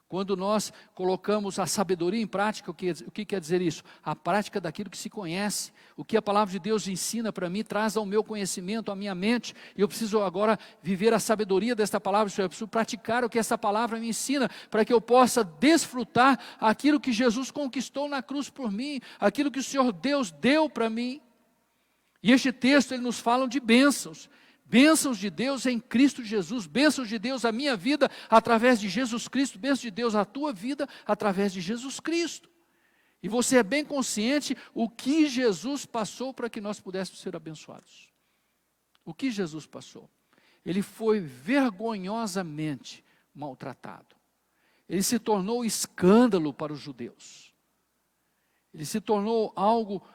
Quando nós colocamos a sabedoria em prática, o que quer dizer isso? A prática daquilo que se conhece. O que a palavra de Deus ensina para mim, traz ao meu conhecimento, à minha mente. E eu preciso agora viver a sabedoria desta palavra. Eu preciso praticar o que essa palavra me ensina, para que eu possa desfrutar aquilo que Jesus conquistou na cruz por mim, aquilo que o Senhor Deus deu para mim. E este texto, ele nos fala de bênçãos. Bênçãos de Deus em Cristo Jesus, bênçãos de Deus a minha vida através de Jesus Cristo, bênçãos de Deus a tua vida através de Jesus Cristo. E você é bem consciente o que Jesus passou para que nós pudéssemos ser abençoados. O que Jesus passou? Ele foi vergonhosamente maltratado. Ele se tornou escândalo para os judeus. Ele se tornou algo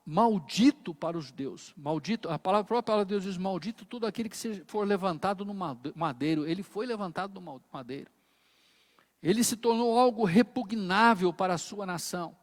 maldito para os judeus. Maldito, a própria palavra de Deus diz: maldito todo aquele que for levantado no madeiro. Ele foi levantado no madeiro. Ele se tornou algo repugnável para a sua nação.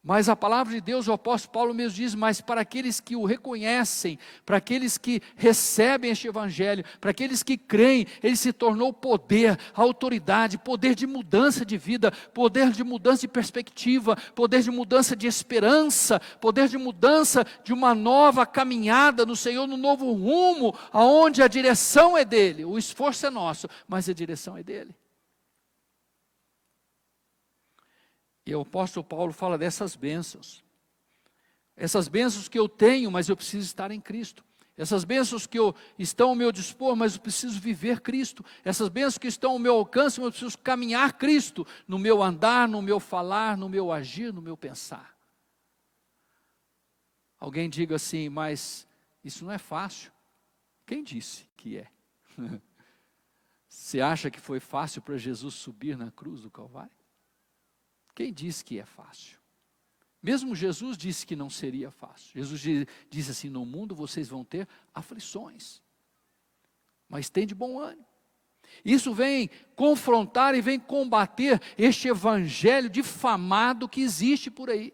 Mas a palavra de Deus, o apóstolo Paulo mesmo diz: mas para aqueles que o reconhecem, para aqueles que recebem este evangelho, para aqueles que creem, ele se tornou poder, autoridade, poder de mudança de vida, poder de mudança de perspectiva, poder de mudança de esperança, poder de mudança de uma nova caminhada no Senhor, no novo rumo, aonde a direção é dele. O esforço é nosso, mas a direção é dele. E o apóstolo Paulo fala dessas bênçãos. Essas bênçãos que eu tenho, mas eu preciso estar em Cristo. Essas bênçãos que estão ao meu dispor, mas eu preciso viver Cristo. Essas bênçãos que estão ao meu alcance, mas eu preciso caminhar Cristo no meu andar, no meu falar, no meu agir, no meu pensar. Alguém diga assim: mas isso não é fácil. Quem disse que é? Você acha que foi fácil para Jesus subir na cruz do Calvário? Quem disse que é fácil? Mesmo Jesus disse que não seria fácil. Jesus disse assim: no mundo vocês vão ter aflições. mas tem de bom ânimo. Isso vem confrontar e vem combater este evangelho difamado que existe por aí.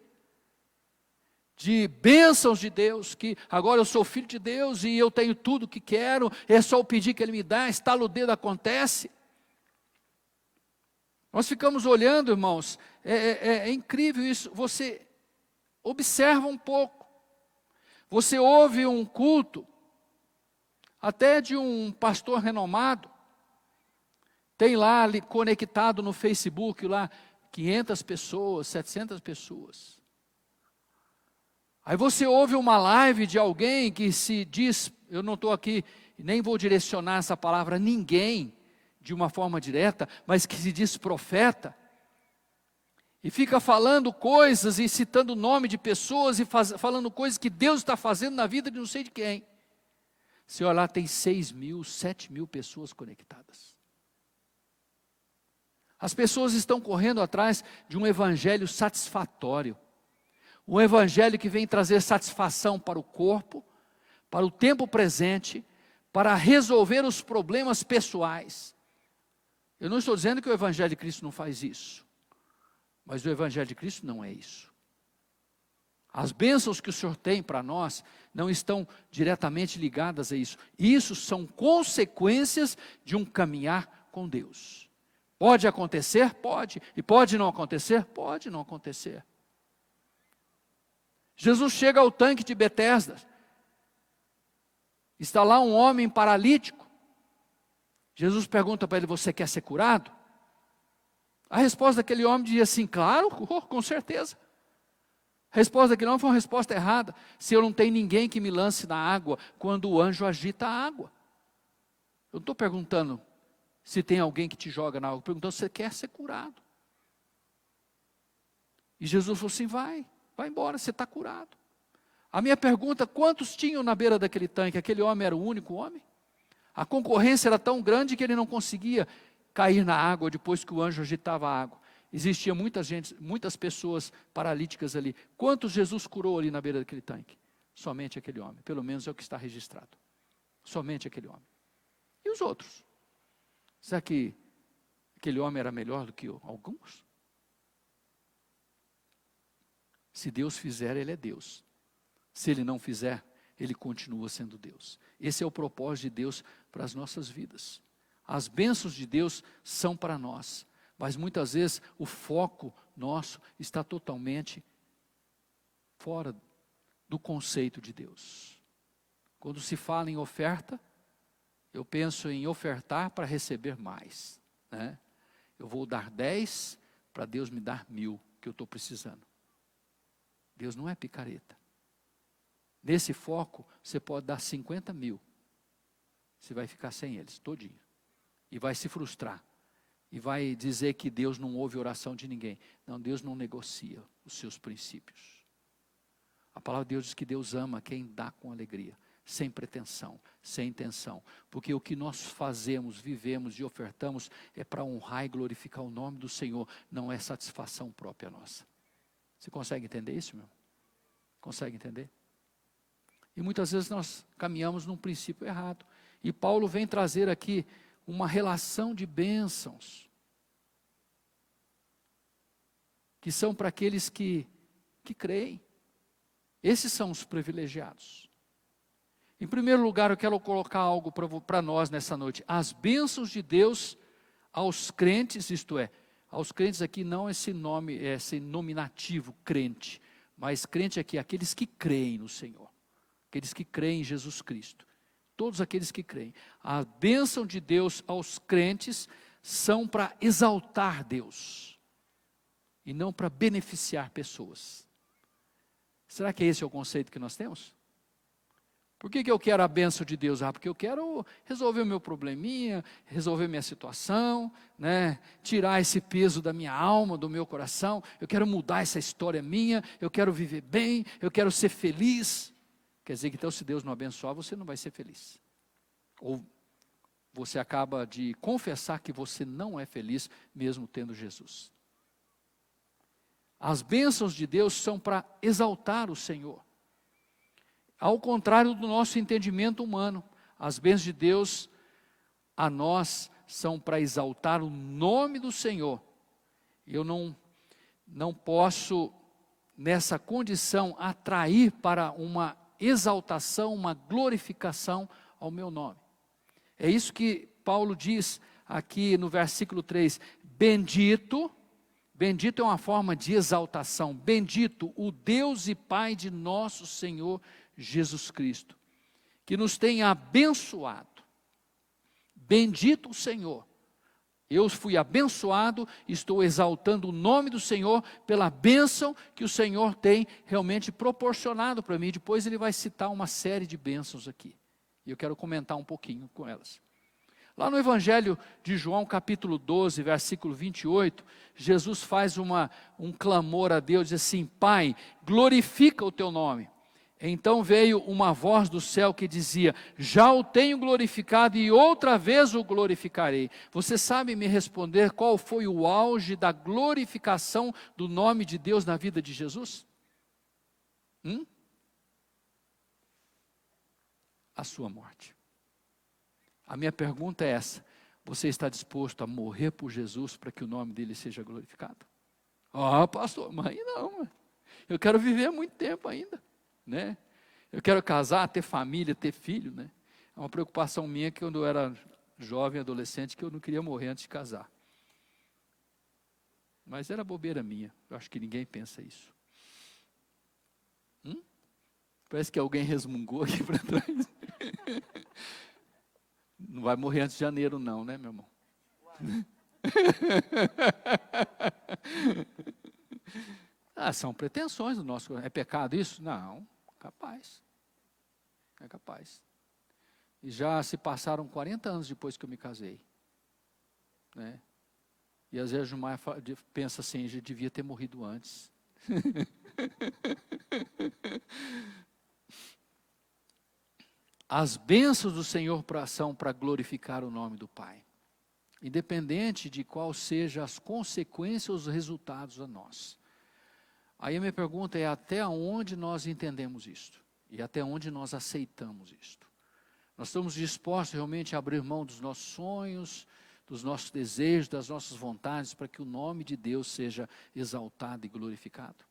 De bênçãos de Deus, que agora eu sou filho de Deus e eu tenho tudo o que quero, é só o pedir que Ele me dá, estala o dedo, acontece. Nós ficamos olhando, irmãos, é incrível isso. Você observa um pouco, você ouve um culto, até de um pastor renomado, tem lá conectado no Facebook, lá 500 pessoas, 700 pessoas. Aí você ouve uma live de alguém que se diz, eu não estou aqui, nem vou direcionar essa palavra a ninguém, de uma forma direta, mas que se diz profeta, e fica falando coisas e citando o nome de pessoas e falando coisas que Deus está fazendo na vida de não sei de quem. Se olhar, tem 6.000, 7.000 pessoas conectadas. As pessoas estão correndo atrás de um evangelho satisfatório. Um evangelho que vem trazer satisfação para o corpo, para o tempo presente, para resolver os problemas pessoais. Eu não estou dizendo que o evangelho de Cristo não faz isso, mas o evangelho de Cristo não é isso. As bênçãos que o Senhor tem para nós não estão diretamente ligadas a isso. Isso são consequências de um caminhar com Deus. Pode acontecer? Pode. E pode não acontecer? Pode não acontecer. Jesus chega ao tanque de Betesda. Está lá um homem paralítico. Jesus pergunta para ele, você quer ser curado? A resposta daquele homem diz assim, claro, com certeza. A resposta daquele homem foi uma resposta errada. Se eu não tenho ninguém que me lance na água, quando o anjo agita a água. Eu não estou perguntando se tem alguém que te joga na água, perguntando se você quer ser curado. E Jesus falou assim, vai embora, você está curado. A minha pergunta, quantos tinham na beira daquele tanque? Aquele homem era o único homem? A concorrência era tão grande que ele não conseguia cair na água depois que o anjo agitava a água. Existia muitas pessoas paralíticas ali. Quantos Jesus curou ali na beira daquele tanque? Somente aquele homem, pelo menos é o que está registrado. Somente aquele homem. E os outros? Será que aquele homem era melhor do que alguns? Se Deus fizer, Ele é Deus. Se Ele não fizer, Ele continua sendo Deus. Esse é o propósito de Deus para as nossas vidas. As bênçãos de Deus são para nós, mas muitas vezes o foco nosso está totalmente fora do conceito de Deus. Quando se fala em oferta, eu penso em ofertar para receber mais, né? Eu vou dar 10 para Deus me dar 1.000 que eu estou precisando. Deus não é picareta. Nesse foco, você pode dar 50.000. Você vai ficar sem eles, todinho. E vai se frustrar. E vai dizer que Deus não ouve oração de ninguém. Não, Deus não negocia os seus princípios. A palavra de Deus diz que Deus ama quem dá com alegria. Sem pretensão, sem intenção. Porque o que nós fazemos, vivemos e ofertamos é para honrar e glorificar o nome do Senhor. Não é satisfação própria nossa. Você consegue entender isso, meu? Consegue entender? E muitas vezes nós caminhamos num princípio errado. E Paulo vem trazer aqui uma relação de bênçãos. Que são para aqueles que creem. Esses são os privilegiados. Em primeiro lugar, eu quero colocar algo para nós nessa noite. As bênçãos de Deus aos crentes, isto é, aos crentes aqui não esse nome, esse nominativo crente, mas crente aqui, aqueles que creem no Senhor, aqueles que creem em Jesus Cristo, todos aqueles que creem. A bênção de Deus aos crentes são para exaltar Deus, e não para beneficiar pessoas. Será que esse é o conceito que nós temos? Por que eu quero a bênção de Deus? Porque eu quero resolver o meu probleminha, resolver minha situação, né? Tirar esse peso da minha alma, do meu coração. Eu quero mudar essa história minha, eu quero viver bem, eu quero ser feliz. Quer dizer que então se Deus não abençoar, você não vai ser feliz. Ou você acaba de confessar que você não é feliz, mesmo tendo Jesus. As bênçãos de Deus são para exaltar o Senhor. Ao contrário do nosso entendimento humano, as bênçãos de Deus a nós são para exaltar o nome do Senhor. Eu não posso, nessa condição, atrair para uma exaltação, uma glorificação ao meu nome. É isso que Paulo diz aqui no versículo 3, bendito é uma forma de exaltação, bendito o Deus e Pai de nosso Senhor Jesus Cristo, que nos tem abençoado. Bendito o Senhor. Eu fui abençoado, estou exaltando o nome do Senhor pela bênção que o Senhor tem realmente proporcionado para mim. Depois ele vai citar uma série de bênçãos aqui. E eu quero comentar um pouquinho com elas. Lá no Evangelho de João, capítulo 12, versículo 28, Jesus faz um clamor a Deus, diz assim, Pai, glorifica o teu nome. Então veio uma voz do céu que dizia, já o tenho glorificado e outra vez o glorificarei. Você sabe me responder qual foi o auge da glorificação do nome de Deus na vida de Jesus? A sua morte. A minha pergunta é essa, você está disposto a morrer por Jesus para que o nome dele seja glorificado? Pastor, mas aí não, eu quero viver muito tempo ainda. Né? Eu quero casar, ter família, ter filho, né? É uma preocupação minha que quando eu era jovem, adolescente, que eu não queria morrer antes de casar. Mas era bobeira minha, eu acho que ninguém pensa isso. Parece que alguém resmungou aqui para trás. Não vai morrer antes de janeiro não, né, meu irmão? São pretensões do nosso coração. É pecado isso? Não. Capaz. É capaz. E já se passaram 40 anos depois que eu me casei. Né? E às vezes o Gilmar pensa assim, já devia ter morrido antes. As bênçãos do Senhor são para glorificar o nome do Pai. Independente de qual sejam as consequências ou os resultados a nós. Aí a minha pergunta é até onde nós entendemos isto? E até onde nós aceitamos isto? Nós estamos dispostos realmente a abrir mão dos nossos sonhos, dos nossos desejos, das nossas vontades, para que o nome de Deus seja exaltado e glorificado?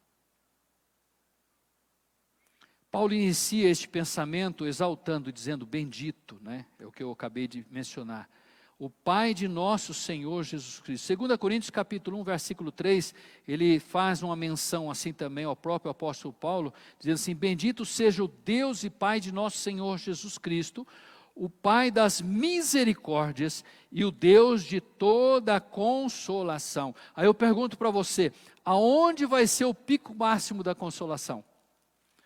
Paulo inicia este pensamento exaltando, dizendo bendito, né? É o que eu acabei de mencionar. O Pai de nosso Senhor Jesus Cristo. 2 Coríntios capítulo 1, versículo 3, ele faz uma menção assim também ao próprio apóstolo Paulo, dizendo assim, bendito seja o Deus e Pai de nosso Senhor Jesus Cristo, o Pai das misericórdias e o Deus de toda consolação. Aí eu pergunto para você, aonde vai ser o pico máximo da consolação?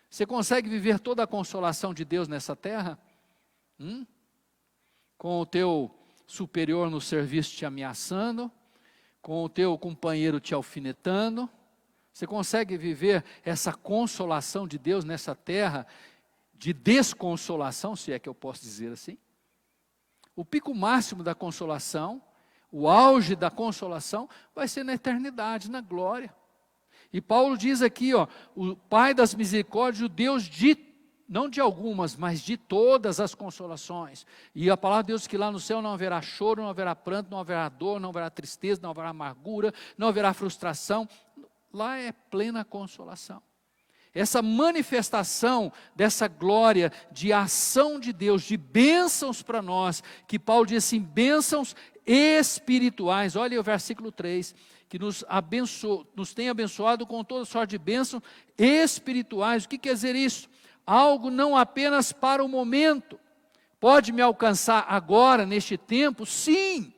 Você consegue viver toda a consolação de Deus nessa terra? Com o teu superior no serviço te ameaçando, com o teu companheiro te alfinetando, você consegue viver essa consolação de Deus nessa terra, de desconsolação, se é que eu posso dizer assim? O pico máximo da consolação, o auge da consolação, vai ser na eternidade, na glória. E Paulo diz aqui, o Pai das misericórdias, o Deus não de algumas, mas de todas as consolações. E a palavra de Deus diz que lá no céu não haverá choro, não haverá pranto, não haverá dor, não haverá tristeza, não haverá amargura, não haverá frustração. Lá é plena consolação. Essa manifestação dessa glória, de ação de Deus, de bênçãos para nós, que Paulo diz assim, bênçãos espirituais. Olha o versículo 3, que nos tem abençoado com toda sorte de bênçãos espirituais. O que quer dizer isso? Algo não apenas para o momento, pode me alcançar agora, neste tempo, sim,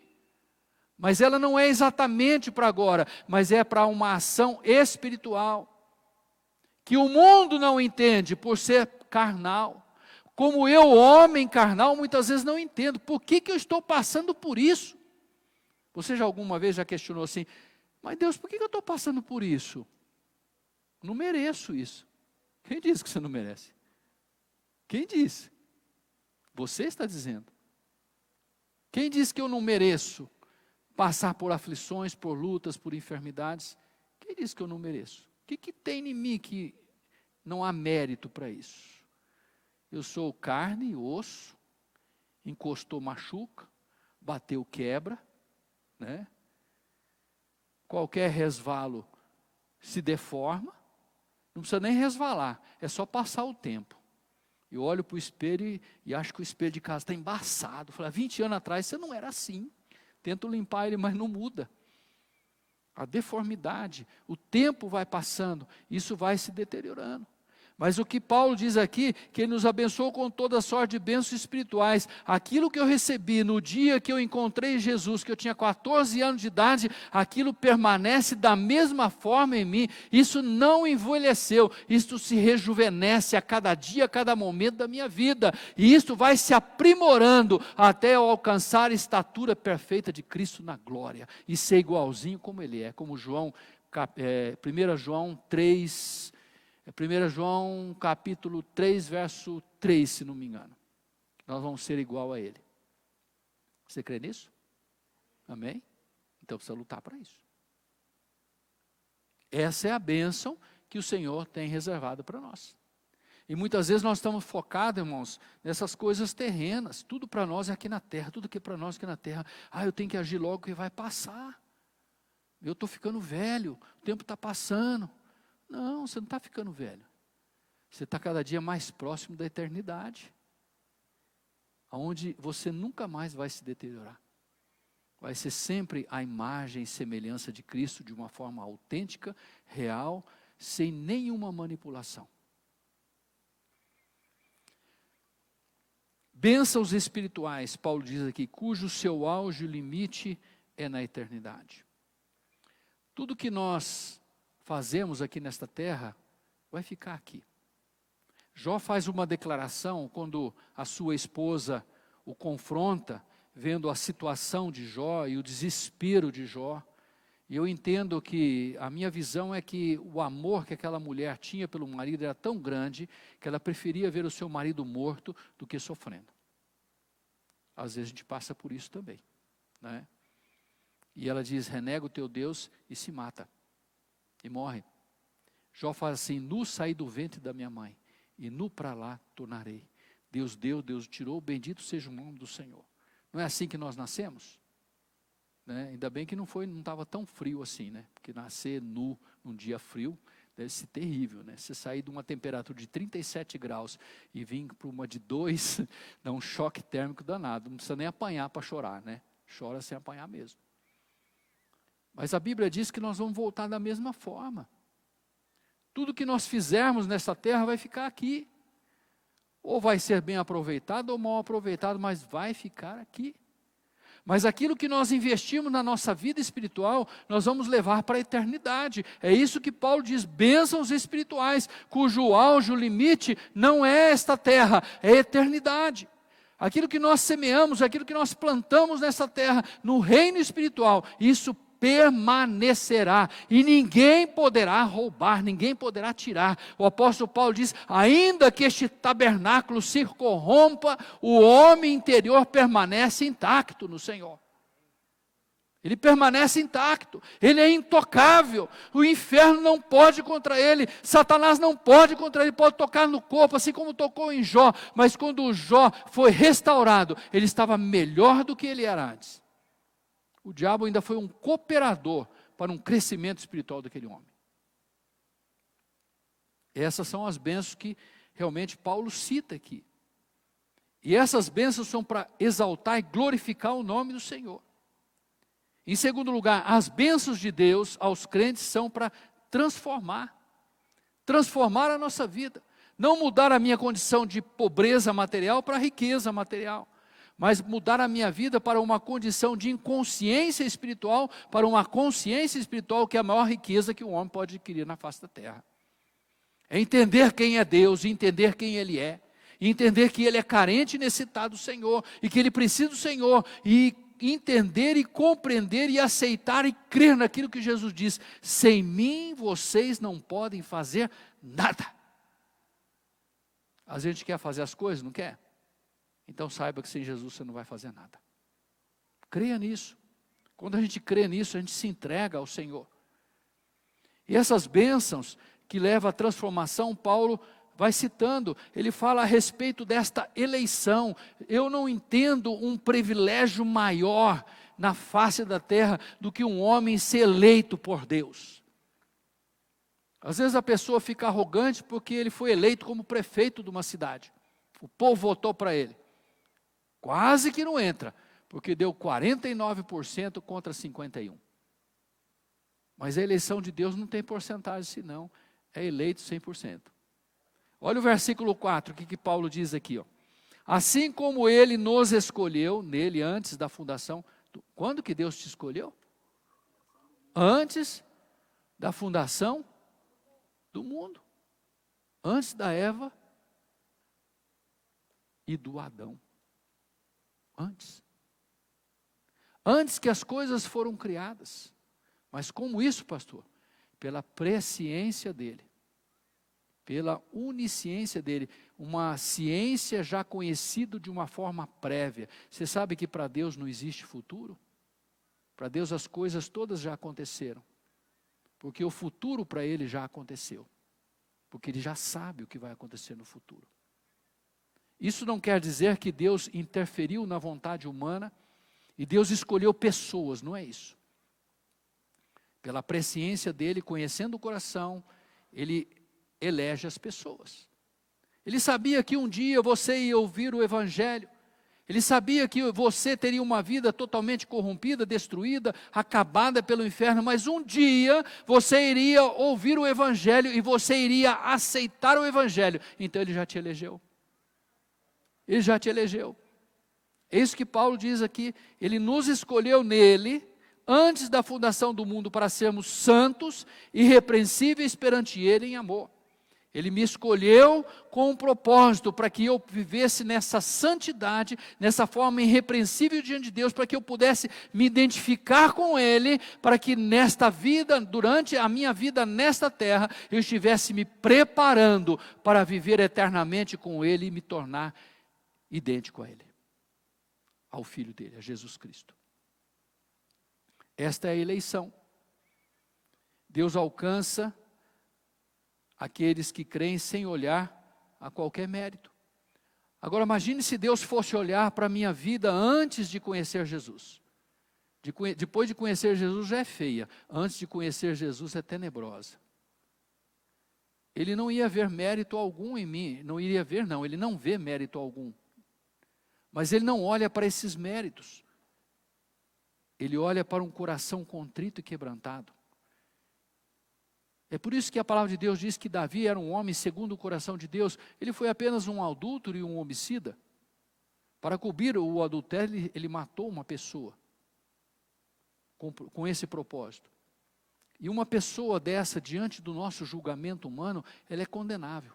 mas ela não é exatamente para agora, mas é para uma ação espiritual, que o mundo não entende por ser carnal, como eu, homem carnal, muitas vezes não entendo, por que eu estou passando por isso? Você já alguma vez questionou assim, mas Deus, por que eu estou passando por isso? Não mereço isso. Quem disse que você não merece? Quem disse? Você está dizendo. Quem disse que eu não mereço passar por aflições, por lutas, por enfermidades? Quem disse que eu não mereço? O que tem em mim que não há mérito para isso? Eu sou carne e osso, encostou, machuca, bateu quebra, né? Qualquer resvalo se deforma, não precisa nem resvalar, é só passar o tempo. Eu olho para o espelho e acho que o espelho de casa está embaçado. Falei, 20 anos atrás você não era assim. Tento limpar ele, mas não muda. A deformidade, o tempo vai passando, isso vai se deteriorando. Mas o que Paulo diz aqui, que ele nos abençoou com toda sorte de bênçãos espirituais. Aquilo que eu recebi no dia que eu encontrei Jesus, que eu tinha 14 anos de idade, aquilo permanece da mesma forma em mim. Isso não envelheceu, isso se rejuvenesce a cada dia, a cada momento da minha vida. E isso vai se aprimorando até eu alcançar a estatura perfeita de Cristo na glória. E ser igualzinho como Ele é, como 1 João 3... 1 João capítulo 3, verso 3, se não me engano. Nós vamos ser igual a Ele. Você crê nisso? Amém? Então precisa lutar para isso. Essa é a bênção que o Senhor tem reservado para nós. E muitas vezes nós estamos focados, irmãos, nessas coisas terrenas. Tudo para nós é aqui na terra, tudo que é para nós é aqui na terra. Eu tenho que agir logo que vai passar. Eu estou ficando velho, o tempo está passando. Não, você não está ficando velho. Você está cada dia mais próximo da eternidade. Onde você nunca mais vai se deteriorar. Vai ser sempre a imagem e semelhança de Cristo de uma forma autêntica, real, sem nenhuma manipulação. Bênçãos espirituais, Paulo diz aqui, cujo seu auge e limite é na eternidade. Tudo que nós fazemos aqui nesta terra, vai ficar aqui. Jó faz uma declaração quando a sua esposa o confronta, vendo a situação de Jó e o desespero de Jó. E eu entendo que, a minha visão é que o amor que aquela mulher tinha pelo marido era tão grande, que ela preferia ver o seu marido morto do que sofrendo. Às vezes a gente passa por isso também, né? E ela diz, renega o teu Deus e se mata. E morre. Jó fala assim, nu saí do ventre da minha mãe, e nu para lá tornarei. Deus deu, Deus tirou, bendito seja o nome do Senhor. Não é assim que nós nascemos? Né? Ainda bem que não estava tão frio assim, né? Porque nascer nu num dia frio deve ser terrível, né? Você sair de uma temperatura de 37 graus e vir para uma de 2, dá um choque térmico danado. Não precisa nem apanhar para chorar, né? Chora sem apanhar mesmo. Mas a Bíblia diz que nós vamos voltar da mesma forma. Tudo que nós fizermos nessa terra vai ficar aqui. Ou vai ser bem aproveitado ou mal aproveitado, mas vai ficar aqui. Mas aquilo que nós investimos na nossa vida espiritual, nós vamos levar para a eternidade. É isso que Paulo diz, bênçãos espirituais, cujo auge, o limite, não é esta terra, é a eternidade. Aquilo que nós semeamos, aquilo que nós plantamos nessa terra, no reino espiritual, isso permanecerá, e ninguém poderá roubar, ninguém poderá tirar. O apóstolo Paulo diz, ainda que este tabernáculo se corrompa, o homem interior permanece intacto no Senhor. Ele permanece intacto, ele é intocável, o inferno não pode contra ele, Satanás não pode contra ele, pode tocar no corpo, assim como tocou em Jó, mas quando o Jó foi restaurado, ele estava melhor do que ele era antes. O diabo ainda foi um cooperador para um crescimento espiritual daquele homem. Essas são as bênçãos que realmente Paulo cita aqui. E essas bênçãos são para exaltar e glorificar o nome do Senhor. Em segundo lugar, as bênçãos de Deus aos crentes são para transformar a nossa vida. Não mudar a minha condição de pobreza material para riqueza material, mas mudar a minha vida para uma condição de inconsciência espiritual, para uma consciência espiritual que é a maior riqueza que o homem pode adquirir na face da terra. É entender quem é Deus, entender quem Ele é, entender que Ele é carente e necessitado do Senhor, e que Ele precisa do Senhor, e entender e compreender e aceitar e crer naquilo que Jesus diz, sem mim vocês não podem fazer nada. A gente quer fazer as coisas, não quer? Então saiba que sem Jesus você não vai fazer nada. Creia nisso. Quando a gente crê nisso, a gente se entrega ao Senhor. E essas bênçãos que levam à transformação, Paulo vai citando, ele fala a respeito desta eleição. Eu não entendo um privilégio maior na face da terra do que um homem ser eleito por Deus. Às vezes a pessoa fica arrogante porque ele foi eleito como prefeito de uma cidade. O povo votou para ele. Quase que não entra, porque deu 49% contra 51%. Mas a eleição de Deus não tem porcentagem assim não, é eleito 100%. Olha o versículo 4, o que Paulo diz aqui. Ó. Assim como ele nos escolheu, nele antes da fundação. Quando que Deus te escolheu? Antes da fundação do mundo. Antes da Eva e do Adão. Antes. Antes que as coisas foram criadas. Mas como isso, pastor? Pela presciência dele. Pela onisciência dele. Uma ciência já conhecida de uma forma prévia. Você sabe que para Deus não existe futuro? Para Deus as coisas todas já aconteceram. Porque o futuro para ele já aconteceu. Porque ele já sabe o que vai acontecer no futuro. Isso não quer dizer que Deus interferiu na vontade humana e Deus escolheu pessoas, não é isso. Pela presciência dele, conhecendo o coração, ele elege as pessoas. Ele sabia que um dia você ia ouvir o Evangelho. Ele sabia que você teria uma vida totalmente corrompida, destruída, acabada pelo inferno, mas um dia você iria ouvir o Evangelho e você iria aceitar o Evangelho. Então ele já te elegeu. Ele já te elegeu. É isso que Paulo diz aqui. Ele nos escolheu nele, antes da fundação do mundo, para sermos santos e irrepreensíveis perante ele em amor. Ele me escolheu com um propósito, para que eu vivesse nessa santidade, nessa forma irrepreensível diante de Deus, para que eu pudesse me identificar com Ele, para que nesta vida, durante a minha vida nesta terra, eu estivesse me preparando para viver eternamente com Ele e me tornar idêntico a Ele, ao Filho dele, a Jesus Cristo. Esta é a eleição. Deus alcança aqueles que creem sem olhar a qualquer mérito. Agora imagine se Deus fosse olhar para a minha vida antes de conhecer Jesus. Depois de conhecer Jesus já é feia, antes de conhecer Jesus é tenebrosa. Ele não ia ver mérito algum em mim, ele não vê mérito algum. Mas ele não olha para esses méritos. Ele olha para um coração contrito e quebrantado. É por isso que a palavra de Deus diz que Davi era um homem segundo o coração de Deus. Ele foi apenas um adúltero e um homicida. Para cobrir o adultério, ele matou uma pessoa. Com esse propósito. E uma pessoa dessa, diante do nosso julgamento humano, ela é condenável.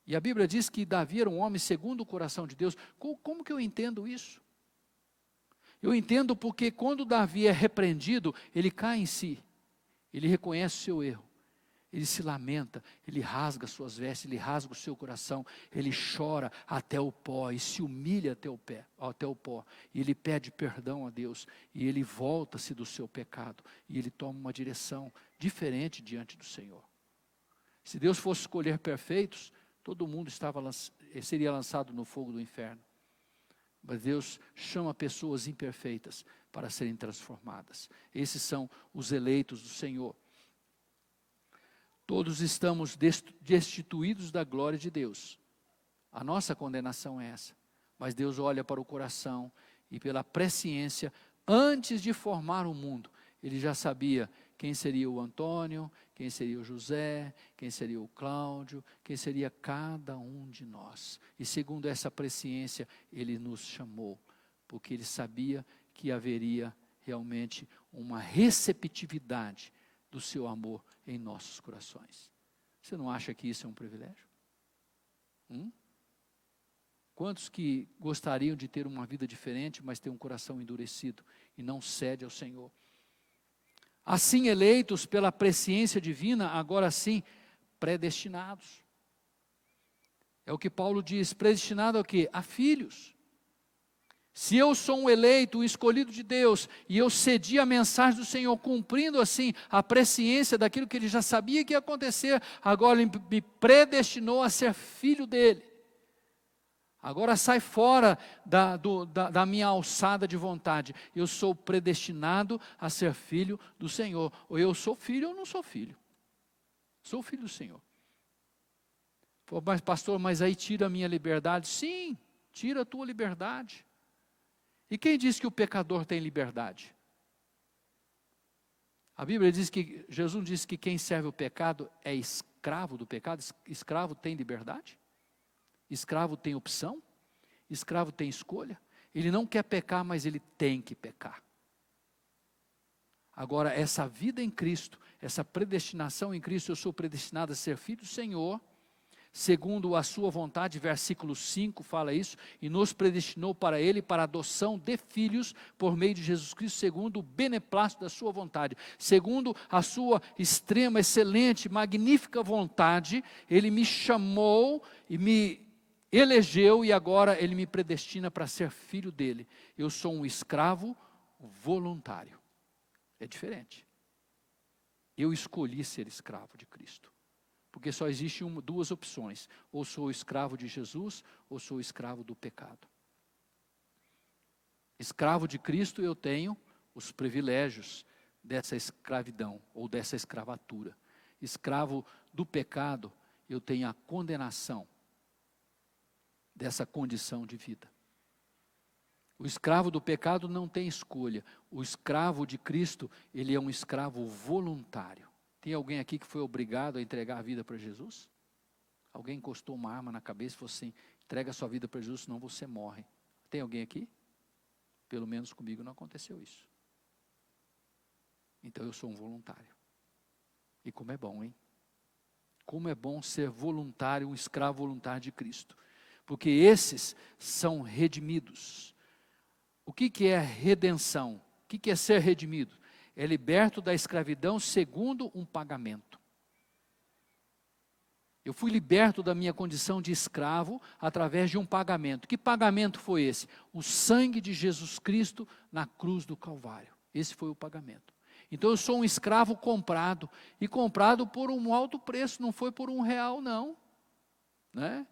E a Bíblia diz que Davi era um homem segundo o coração de Deus. Como que eu entendo isso? Eu entendo porque quando Davi é repreendido, ele cai em si. Ele reconhece o seu erro, ele se lamenta, ele rasga suas vestes, ele rasga o seu coração, ele chora até o pó e se humilha até o pó. E ele pede perdão a Deus e ele volta-se do seu pecado e ele toma uma direção diferente diante do Senhor. Se Deus fosse escolher perfeitos, todo mundo seria lançado no fogo do inferno. Mas Deus chama pessoas imperfeitas para serem transformadas. Esses são os eleitos do Senhor. Todos estamos destituídos da glória de Deus. A nossa condenação é essa. Mas Deus olha para o coração e pela presciência, antes de formar o mundo, Ele já sabia quem seria o Antônio, quem seria o José, quem seria o Cláudio, quem seria cada um de nós. E segundo essa presciência, Ele nos chamou, porque Ele sabia que haveria realmente uma receptividade do seu amor em nossos corações. Você não acha que isso é um privilégio? Quantos que gostariam de ter uma vida diferente, mas ter um coração endurecido e não cede ao Senhor? Assim eleitos pela presciência divina, agora sim, predestinados. É o que Paulo diz, predestinado ao quê? A filhos. Se eu sou um eleito, um escolhido de Deus, e eu cedi a mensagem do Senhor, cumprindo assim a presciência daquilo que Ele já sabia que ia acontecer, agora Ele me predestinou a ser filho dEle. Agora sai fora da minha alçada de vontade. Eu sou predestinado a ser filho do Senhor. Ou eu sou filho ou não sou filho. Sou filho do Senhor. Pô, mas pastor, mas aí tira a minha liberdade. Sim, tira a tua liberdade. E quem diz que o pecador tem liberdade? A Bíblia diz que, Jesus diz que quem serve o pecado é escravo do pecado. Escravo tem liberdade? Escravo tem opção? Escravo tem escolha? Ele não quer pecar, mas ele tem que pecar. Agora, essa vida em Cristo, essa predestinação em Cristo, eu sou predestinado a ser filho do Senhor, segundo a sua vontade, versículo 5 fala isso, e nos predestinou para Ele, para a adoção de filhos, por meio de Jesus Cristo, segundo o beneplácito da sua vontade, segundo a sua extrema, excelente, magnífica vontade, Ele me chamou e me elegeu, e agora Ele me predestina para ser filho dEle. Eu sou um escravo voluntário. É diferente. Eu escolhi ser escravo de Cristo. Porque só existe duas opções. Ou sou escravo de Jesus, ou sou escravo do pecado. Escravo de Cristo, eu tenho os privilégios dessa escravidão, ou dessa escravatura. Escravo do pecado, eu tenho a condenação dessa condição de vida. O escravo do pecado não tem escolha. O escravo de Cristo, ele é um escravo voluntário. Tem alguém aqui que foi obrigado a entregar a vida para Jesus? Alguém encostou uma arma na cabeça e falou assim, entrega a sua vida para Jesus, senão você morre. Tem alguém aqui? Pelo menos comigo não aconteceu isso. Então eu sou um voluntário. E como é bom, hein? Como é bom ser voluntário, um escravo voluntário de Cristo. Porque esses são redimidos. O que é redenção? O que é ser redimido? É liberto da escravidão segundo um pagamento. Eu fui liberto da minha condição de escravo através de um pagamento. Que pagamento foi esse? O sangue de Jesus Cristo na cruz do Calvário. Esse foi o pagamento. Então eu sou um escravo comprado, e comprado por um alto preço, não foi por R$1 não. Né?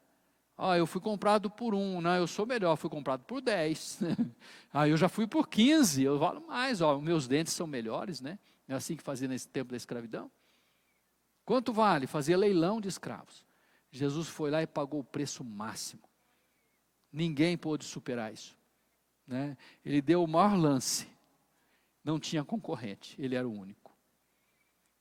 Eu fui comprado por 1, não, eu sou melhor, fui comprado por 10. Eu já fui por 15, eu valo mais, meus dentes são melhores, né? É assim que fazia nesse tempo da escravidão. Quanto vale? Fazia leilão de escravos. Jesus foi lá e pagou o preço máximo. Ninguém pôde superar isso. Né? Ele deu o maior lance. Não tinha concorrente, ele era o único.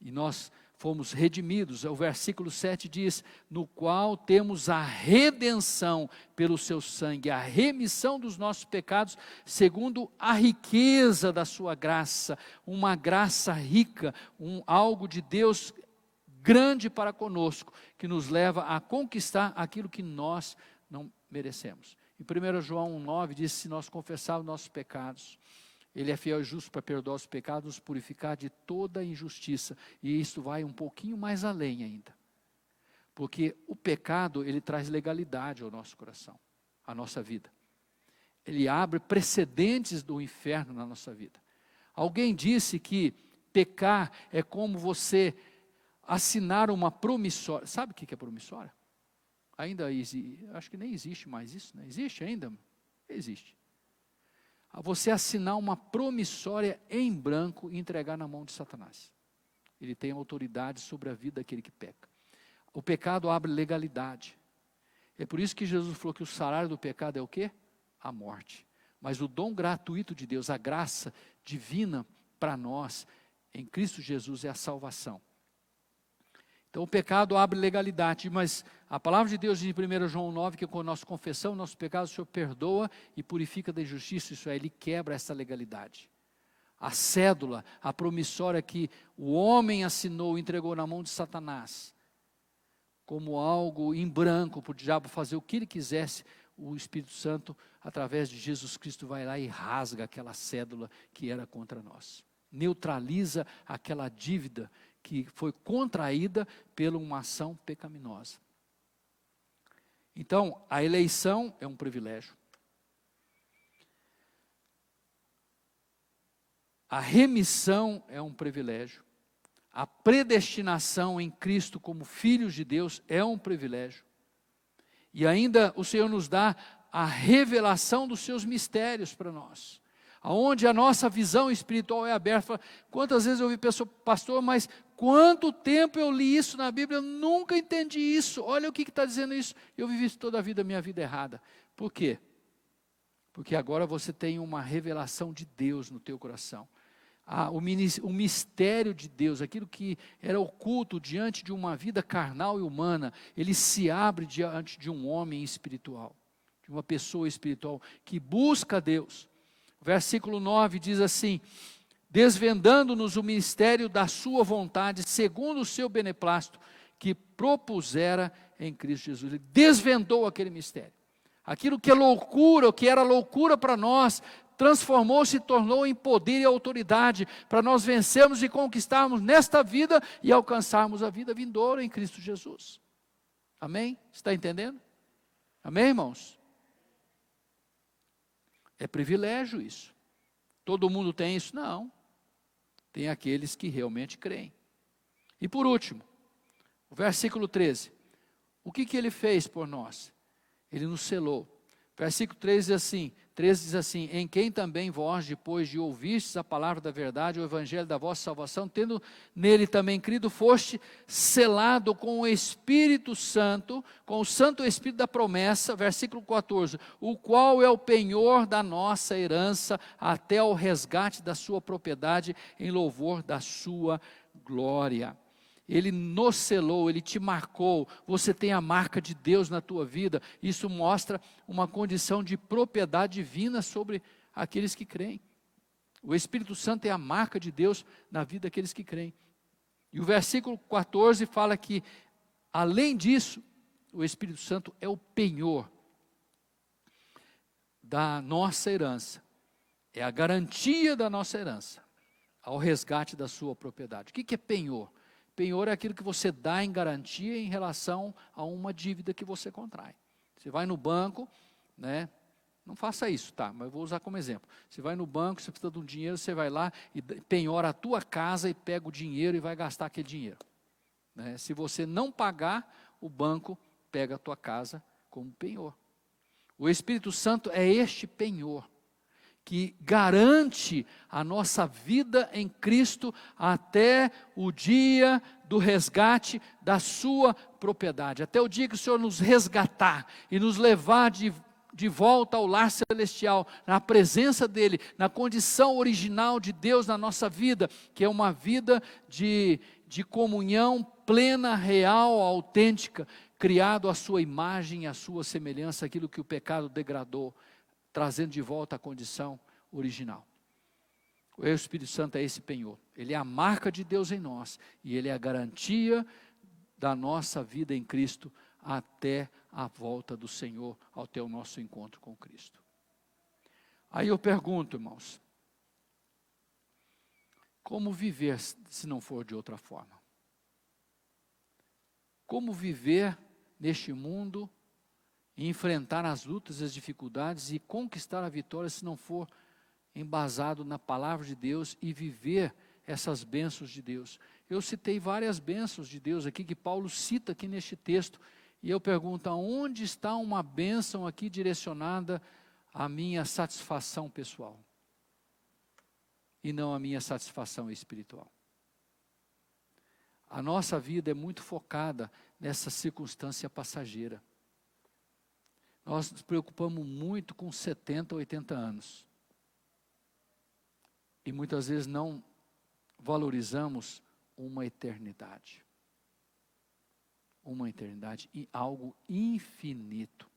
E nós fomos redimidos, o versículo 7 diz, no qual temos a redenção pelo seu sangue, a remissão dos nossos pecados, segundo a riqueza da sua graça, uma graça rica, algo de Deus grande para conosco, que nos leva a conquistar aquilo que nós não merecemos. Em 1 João 1,9 diz, se nós confessarmos nossos pecados, Ele é fiel e justo para perdoar os pecados, nos purificar de toda injustiça. E isso vai um pouquinho mais além ainda. Porque o pecado, ele traz legalidade ao nosso coração, à nossa vida. Ele abre precedentes do inferno na nossa vida. Alguém disse que pecar é como você assinar uma promissória. Sabe o que é promissória? Ainda existe, acho que nem existe mais isso, né? Existe ainda? Existe. Você assinar uma promissória em branco e entregar na mão de Satanás. Ele tem autoridade sobre a vida daquele que peca. O pecado abre legalidade. É por isso que Jesus falou que o salário do pecado é o quê? A morte. Mas o dom gratuito de Deus, a graça divina para nós, em Cristo Jesus, é a salvação. Então o pecado abre legalidade, mas a palavra de Deus diz em 1 João 9, que quando nós confessamos nossos pecados, o Senhor perdoa e purifica da injustiça, isso é, Ele quebra essa legalidade. A cédula, a promissória que o homem assinou e entregou na mão de Satanás, como algo em branco para o diabo fazer o que ele quisesse, o Espírito Santo, através de Jesus Cristo, vai lá e rasga aquela cédula que era contra nós. Neutraliza aquela dívida que foi contraída por uma ação pecaminosa. Então, a eleição é um privilégio. A remissão é um privilégio. A predestinação em Cristo como filhos de Deus é um privilégio. E ainda o Senhor nos dá a revelação dos seus mistérios para nós. Aonde a nossa visão espiritual é aberta. Quantas vezes eu ouvi pessoa, pastor, mas quanto tempo eu li isso na Bíblia, eu nunca entendi isso. Olha o que está dizendo isso. Eu vivi isso toda a vida, minha vida errada. Por quê? Porque agora você tem uma revelação de Deus no teu coração. O mistério de Deus, aquilo que era oculto diante de uma vida carnal e humana, ele se abre diante de um homem espiritual, de uma pessoa espiritual que busca Deus. Versículo 9 diz assim: desvendando-nos o mistério da sua vontade, segundo o seu beneplácito, que propusera em Cristo Jesus. Ele desvendou aquele mistério. Aquilo que é loucura, o que era loucura para nós, transformou-se e tornou em poder e autoridade, para nós vencermos e conquistarmos nesta vida e alcançarmos a vida vindoura em Cristo Jesus. Amém? Está entendendo? Amém, irmãos? É privilégio isso. Todo mundo tem isso? Não. Tem aqueles que realmente creem. E por último, o versículo 13. O que ele fez por nós? Ele nos selou. Versículo 13 diz assim: em quem também vós, depois de ouvistes a palavra da verdade, o evangelho da vossa salvação, tendo nele também crido, foste selado com o Espírito Santo, com o Santo Espírito da promessa, versículo 14, o qual é o penhor da nossa herança, até ao resgate da sua propriedade, em louvor da sua glória. Ele nos selou, Ele te marcou, você tem a marca de Deus na tua vida. Isso mostra uma condição de propriedade divina sobre aqueles que creem. O Espírito Santo é a marca de Deus na vida daqueles que creem. E o versículo 14 fala que, além disso, o Espírito Santo é o penhor da nossa herança. É a garantia da nossa herança, ao resgate da sua propriedade. O que é penhor? Penhor é aquilo que você dá em garantia em relação a uma dívida que você contrai. Você vai no banco, né? Não faça isso, tá? Mas eu vou usar como exemplo. Você vai no banco, você precisa de um dinheiro, você vai lá e penhora a tua casa e pega o dinheiro e vai gastar aquele dinheiro. Né? Se você não pagar, o banco pega a tua casa como penhor. O Espírito Santo é este penhor que garante a nossa vida em Cristo até o dia do resgate da sua propriedade, até o dia que o Senhor nos resgatar e nos levar de volta ao lar celestial, na presença dEle, na condição original de Deus na nossa vida, que é uma vida de comunhão plena, real, autêntica, criado à sua imagem e à sua semelhança, aquilo que o pecado degradou, trazendo de volta a condição original. O Espírito Santo é esse penhor. Ele é a marca de Deus em nós. E Ele é a garantia da nossa vida em Cristo até a volta do Senhor, até o nosso encontro com Cristo. Aí eu pergunto, irmãos, como viver se não for de outra forma? Como viver neste mundo e enfrentar as lutas e as dificuldades e conquistar a vitória se não for embasado na palavra de Deus e viver essas bênçãos de Deus? Eu citei várias bênçãos de Deus aqui que Paulo cita aqui neste texto e eu pergunto, aonde está uma bênção aqui direcionada à minha satisfação pessoal e não à minha satisfação espiritual? A nossa vida é muito focada nessa circunstância passageira. Nós nos preocupamos muito com 70, 80 anos. E muitas vezes não valorizamos uma eternidade. Uma eternidade e algo infinito.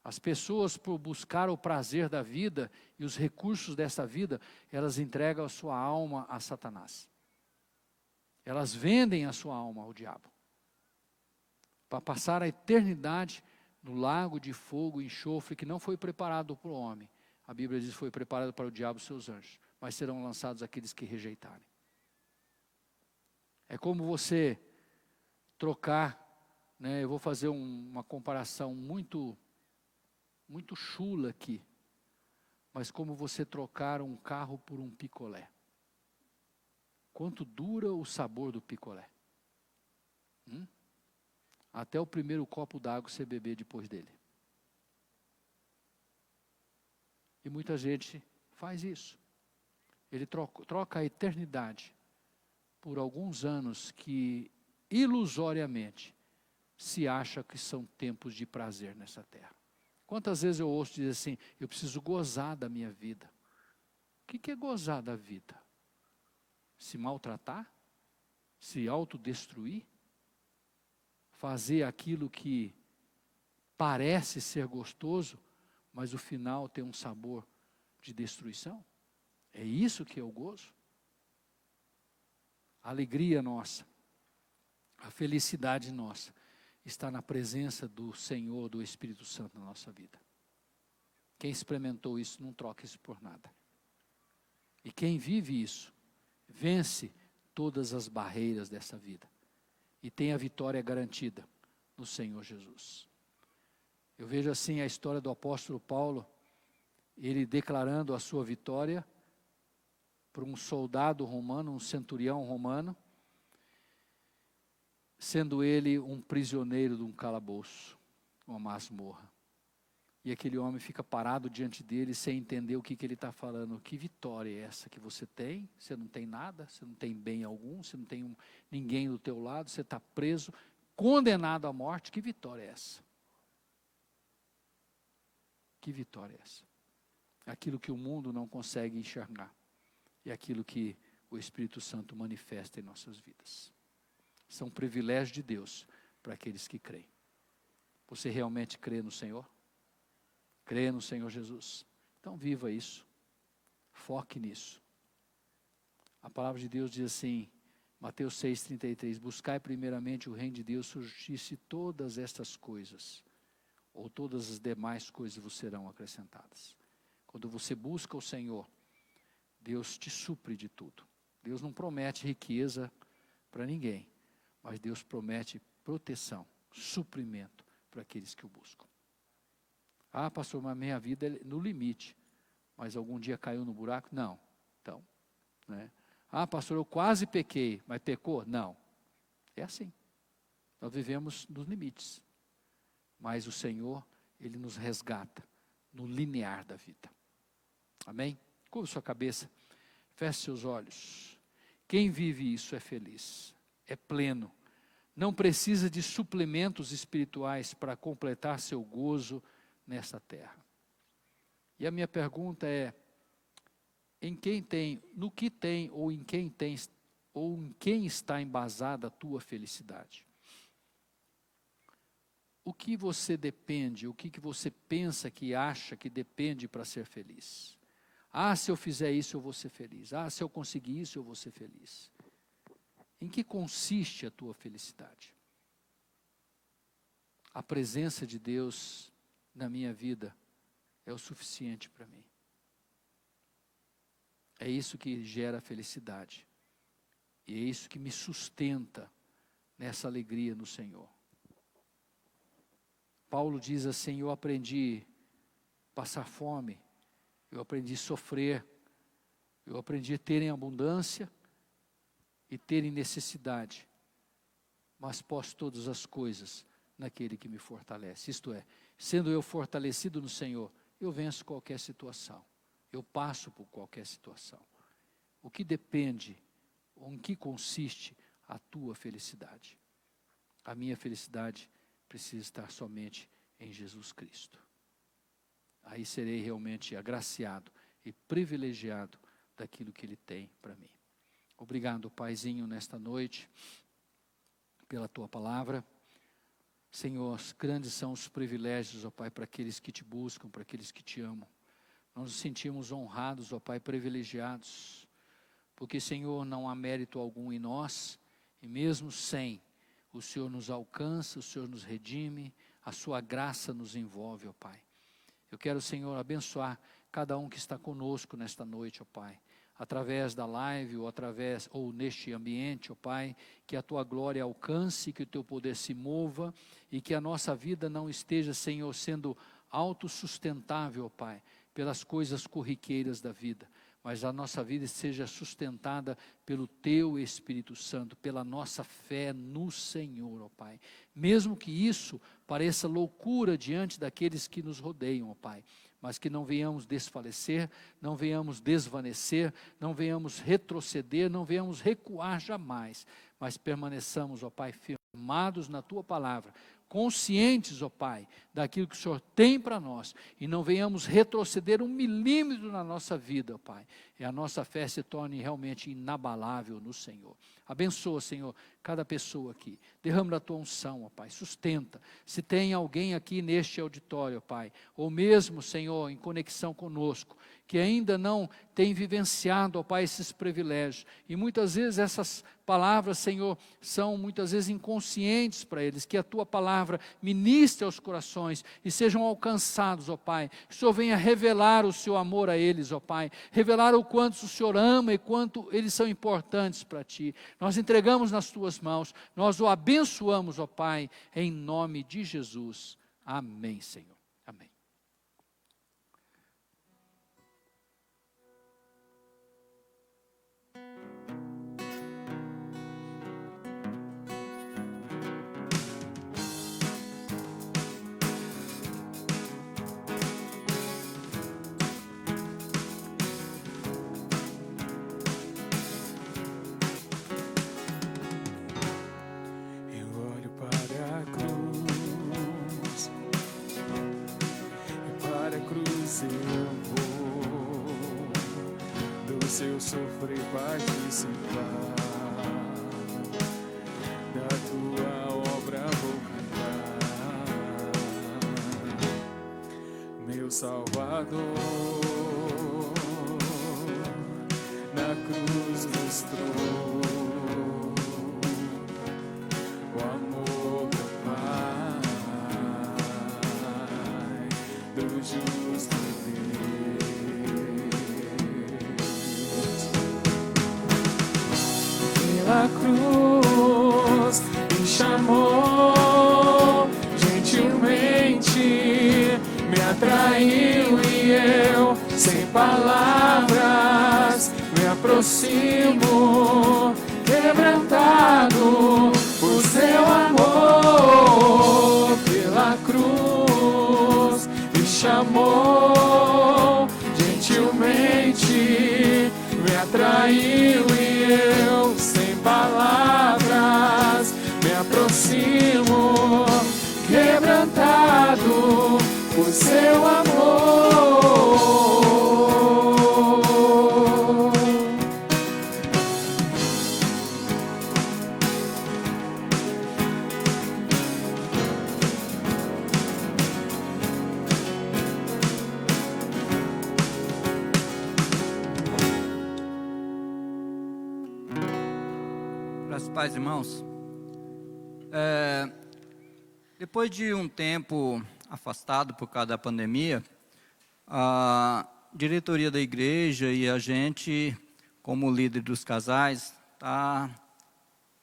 As pessoas, por buscar o prazer da vida e os recursos dessa vida, elas entregam a sua alma a Satanás. Elas vendem a sua alma ao diabo. Para passar a eternidade no lago de fogo e enxofre que não foi preparado para o homem. A Bíblia diz que foi preparado para o diabo e seus anjos, mas serão lançados aqueles que rejeitarem. É como você trocar, né, eu vou fazer uma comparação muito chula aqui, mas como você trocar um carro por um picolé. Quanto dura o sabor do picolé? Até o primeiro copo d'água você beber depois dele. E muita gente faz isso. Ele troca a eternidade por alguns anos que ilusoriamente se acha que são tempos de prazer nessa terra. Quantas vezes eu ouço dizer assim, eu preciso gozar da minha vida. O que é gozar da vida? Se maltratar? Se autodestruir? Fazer aquilo que parece ser gostoso, mas o final tem um sabor de destruição? É isso que é o gozo? A alegria nossa, a felicidade nossa, está na presença do Senhor, do Espírito Santo na nossa vida. Quem experimentou isso, não troca isso por nada. E quem vive isso, vence todas as barreiras dessa vida. E tem a vitória garantida no Senhor Jesus. Eu vejo assim a história do apóstolo Paulo, ele declarando a sua vitória para um soldado romano, um centurião romano, sendo ele um prisioneiro de um calabouço, uma masmorra. E aquele homem fica parado diante dele sem entender o que ele está falando. Que vitória é essa que você tem? Você não tem nada, você não tem bem algum, você não tem ninguém do teu lado, você está preso, condenado à morte. Que vitória é essa? Que vitória é essa? Aquilo que o mundo não consegue enxergar. E aquilo que o Espírito Santo manifesta em nossas vidas. São privilégios de Deus para aqueles que creem. Você realmente crê no Senhor? Crê no Senhor Jesus? Então viva isso. Foque nisso. A palavra de Deus diz assim, Mateus 6,33, buscai primeiramente o reino de Deus, surgisse todas estas coisas, ou todas as demais coisas vos serão acrescentadas. Quando você busca o Senhor, Deus te supre de tudo. Deus não promete riqueza para ninguém, mas Deus promete proteção, suprimento para aqueles que o buscam. Ah, pastor, mas minha vida é no limite, mas algum dia caiu no buraco? Não. Então, né? Ah, pastor, eu quase pequei, mas pecou? Não. É assim. Nós vivemos nos limites, mas o Senhor, Ele nos resgata no linear da vida. Amém? Curva sua cabeça, feche seus olhos. Quem vive isso é feliz, é pleno, não precisa de suplementos espirituais para completar seu gozo nessa terra. E a minha pergunta é, no que tem ou em quem está embasada a tua felicidade? O que você depende, o que você pensa que acha que depende para ser feliz? Ah, se eu fizer isso eu vou ser feliz. Ah, se eu conseguir isso eu vou ser feliz. Em que consiste a tua felicidade? A presença de Deus na minha vida é o suficiente para mim. É isso que gera felicidade. E é isso que me sustenta nessa alegria no Senhor. Paulo diz assim, eu aprendi a passar fome, eu aprendi a sofrer, eu aprendi a ter em abundância e ter em necessidade, mas posso todas as coisas naquele que me fortalece. Isto é, sendo eu fortalecido no Senhor, eu venço qualquer situação, eu passo por qualquer situação. O que depende, ou em que consiste a tua felicidade? A minha felicidade precisa estar somente em Jesus Cristo. Aí serei realmente agraciado e privilegiado daquilo que Ele tem para mim. Obrigado, Paizinho, nesta noite, pela Tua palavra. Senhor, grandes são os privilégios, ó Pai, para aqueles que Te buscam, para aqueles que Te amam. Nós nos sentimos honrados, ó Pai, privilegiados, porque, Senhor, não há mérito algum em nós, e mesmo sem, o Senhor nos alcança, o Senhor nos redime, a Sua graça nos envolve, ó Pai. Eu quero, Senhor, abençoar cada um que está conosco nesta noite, ó Pai, através da live ou neste ambiente, ó Pai, que a Tua glória alcance, que o Teu poder se mova e que a nossa vida não esteja, Senhor, sendo autossustentável, ó Pai, pelas coisas corriqueiras da vida, mas a nossa vida seja sustentada pelo Teu Espírito Santo, pela nossa fé no Senhor, ó Pai. Mesmo que isso pareça loucura diante daqueles que nos rodeiam, ó Pai, mas que não venhamos desfalecer, não venhamos desvanecer, não venhamos retroceder, não venhamos recuar jamais, mas permaneçamos, ó Pai, firmados na Tua palavra, conscientes, ó Pai, daquilo que o Senhor tem para nós, e não venhamos retroceder 1 milímetro na nossa vida, ó Pai, e a nossa fé se torne realmente inabalável no Senhor. Abençoa, Senhor, cada pessoa aqui, derrama da Tua unção, ó Pai, sustenta. Se tem alguém aqui neste auditório, ó Pai, ou mesmo, Senhor, em conexão conosco, que ainda não tem vivenciado, ó Pai, esses privilégios, e muitas vezes essas palavras, Senhor, são muitas vezes inconscientes para eles, que a Tua palavra ministre aos corações e sejam alcançados, ó Pai, que o Senhor venha revelar o Seu amor a eles, ó Pai, revelar o quanto o Senhor ama e quanto eles são importantes para Ti. Nós entregamos nas Tuas mãos, nós o abençoamos, ó Pai, em nome de Jesus. Amém, Senhor. Amém. Eu olho para a cruz, e para a cruz eu vou, do seu sofrer participar, da Tua obra vou cantar, meu Salvador, na cruz mostrou o amor do Pai, do justo Deus. Pela cruz me chamou, gentilmente me atraiu e eu, sem palavras, me aproximo, quebrantado por Seu amor. Pela cruz me chamou, gentilmente me atraiu e eu, sem palavras, me aproximo, quebrantado por Seu amor. Graças a Deus, irmãos. Depois de um tempo afastado por causa da pandemia, a diretoria da igreja e a gente, como líder dos casais, está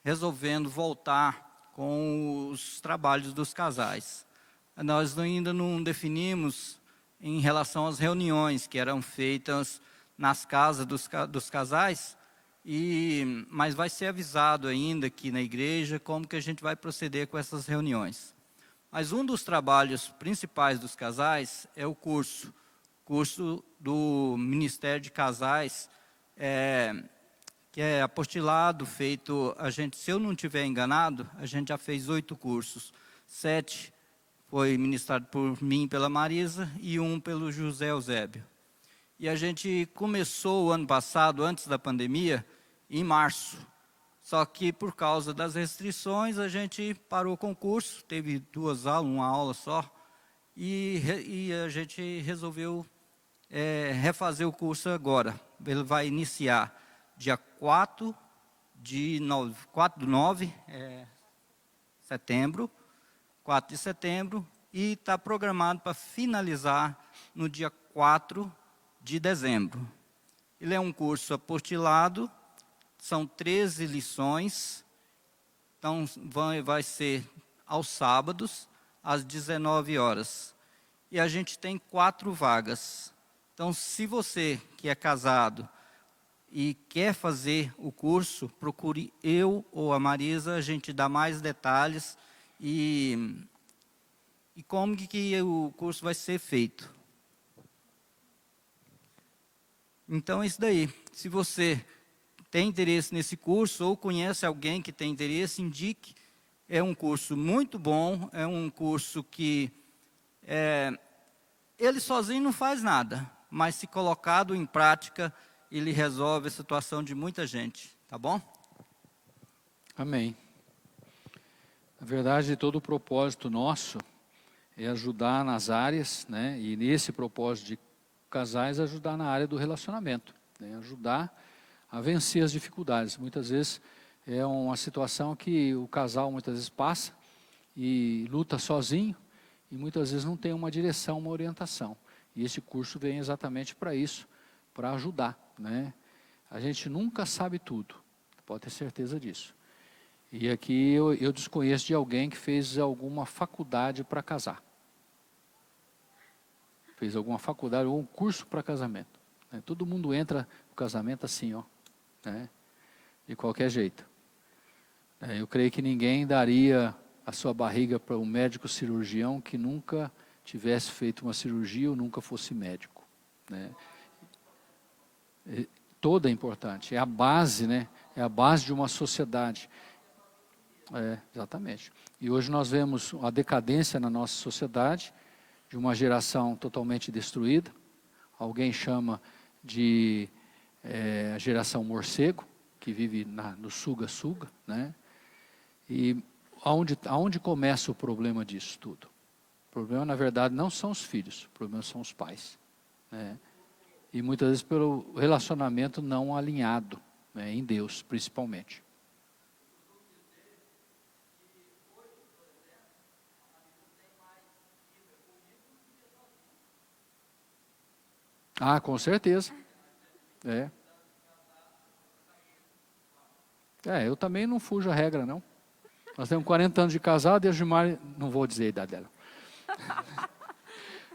resolvendo voltar com os trabalhos dos casais. Nós ainda não definimos em relação às reuniões que eram feitas nas casas dos casais, mas vai ser avisado ainda aqui na igreja como que a gente vai proceder com essas reuniões. Mas um dos trabalhos principais dos casais é o curso do Ministério de Casais, que é apostilado, feito, se eu não estiver enganado, a gente já fez 8 cursos. 7 foi ministrado por mim e pela Marisa, e 1 pelo José Eusébio. E a gente começou o ano passado, antes da pandemia, em março. Só que por causa das restrições, a gente parou com o curso, teve 2 aulas, 1 aula só, e a gente resolveu refazer o curso agora. Ele vai iniciar dia 4 de 9, setembro, 4 de setembro, e está programado para finalizar no dia 4 de dezembro. Ele é um curso apostilado, são 13 lições, então vai ser aos sábados, às 19 horas. E a gente tem 4 vagas. Então, se você que é casado e quer fazer o curso, procure eu ou a Marisa, a gente dá mais detalhes e como que o curso vai ser feito. Então é isso daí. Se você tem interesse nesse curso ou conhece alguém que tem interesse, indique. É um curso muito bom, é um curso que ele sozinho não faz nada, mas se colocado em prática, ele resolve a situação de muita gente, tá bom? Amém. Na verdade, todo o propósito nosso é ajudar nas áreas, né? E nesse propósito de casais, ajudar na área do relacionamento, né? Ajudar a vencer as dificuldades. Muitas vezes é uma situação que o casal muitas vezes passa e luta sozinho e muitas vezes não tem uma direção, uma orientação. E esse curso vem exatamente para isso, para ajudar, né? A gente nunca sabe tudo, pode ter certeza disso. E aqui eu desconheço de alguém que fez alguma faculdade para casar. Fez alguma faculdade ou um curso para casamento, né? Todo mundo entra no casamento assim, ó, né? De qualquer jeito. Eu creio que ninguém daria a sua barriga para um médico cirurgião que nunca tivesse feito uma cirurgia ou nunca fosse médico, né? Toda é importante, é a base, né? É a base de uma sociedade. Exatamente. E hoje nós vemos a decadência na nossa sociedade, de uma geração totalmente destruída. Alguém chama de a geração morcego, que vive no suga-suga, né? E aonde começa o problema disso tudo? O problema, na verdade, não são os filhos, o problema são os pais, né? E muitas vezes pelo relacionamento não alinhado, né, em Deus, principalmente. Ah, com certeza. Eu também não fujo a regra, não. Nós temos 40 anos de casado e a Gilmar, não vou dizer a idade dela.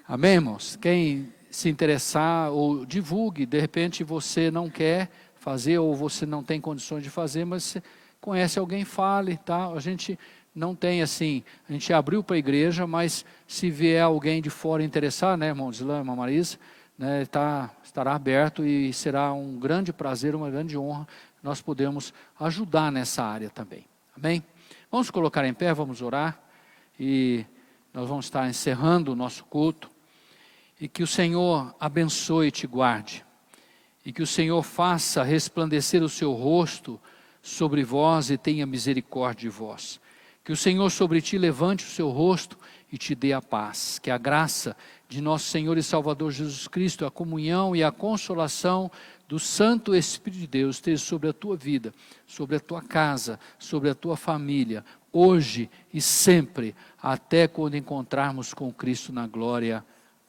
Amém, irmãos? Quem se interessar ou divulgue, de repente você não quer fazer ou você não tem condições de fazer, mas você conhece alguém, fale, tá? A gente não tem assim, a gente abriu para a igreja, mas se vier alguém de fora interessar, né, irmão Dilan, irmã Marisa, né, estará aberto e será um grande prazer, uma grande honra nós podemos ajudar nessa área também. Amém? Vamos colocar em pé, vamos orar e nós vamos estar encerrando o nosso culto e que o Senhor abençoe e te guarde e que o Senhor faça resplandecer o seu rosto sobre vós e tenha misericórdia de vós. Que o Senhor sobre ti levante o seu rosto e te dê a paz. Que a graça de nosso Senhor e Salvador Jesus Cristo, a comunhão e a consolação do Santo Espírito de Deus esteja sobre a tua vida, sobre a tua casa, sobre a tua família, hoje e sempre, até quando encontrarmos com Cristo na glória.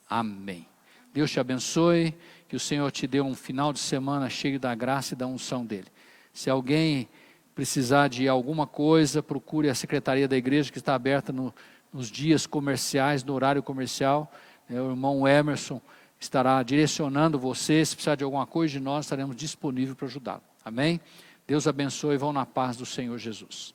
Amém. Deus te abençoe, que o Senhor te dê um final de semana cheio da graça e da unção dEle. Se alguém precisar de alguma coisa, procure a secretaria da igreja que está aberta nos dias comerciais, no horário comercial. O irmão Emerson estará direcionando você. Se precisar de alguma coisa de nós, estaremos disponíveis para ajudá-lo. Amém? Deus abençoe e vão na paz do Senhor Jesus.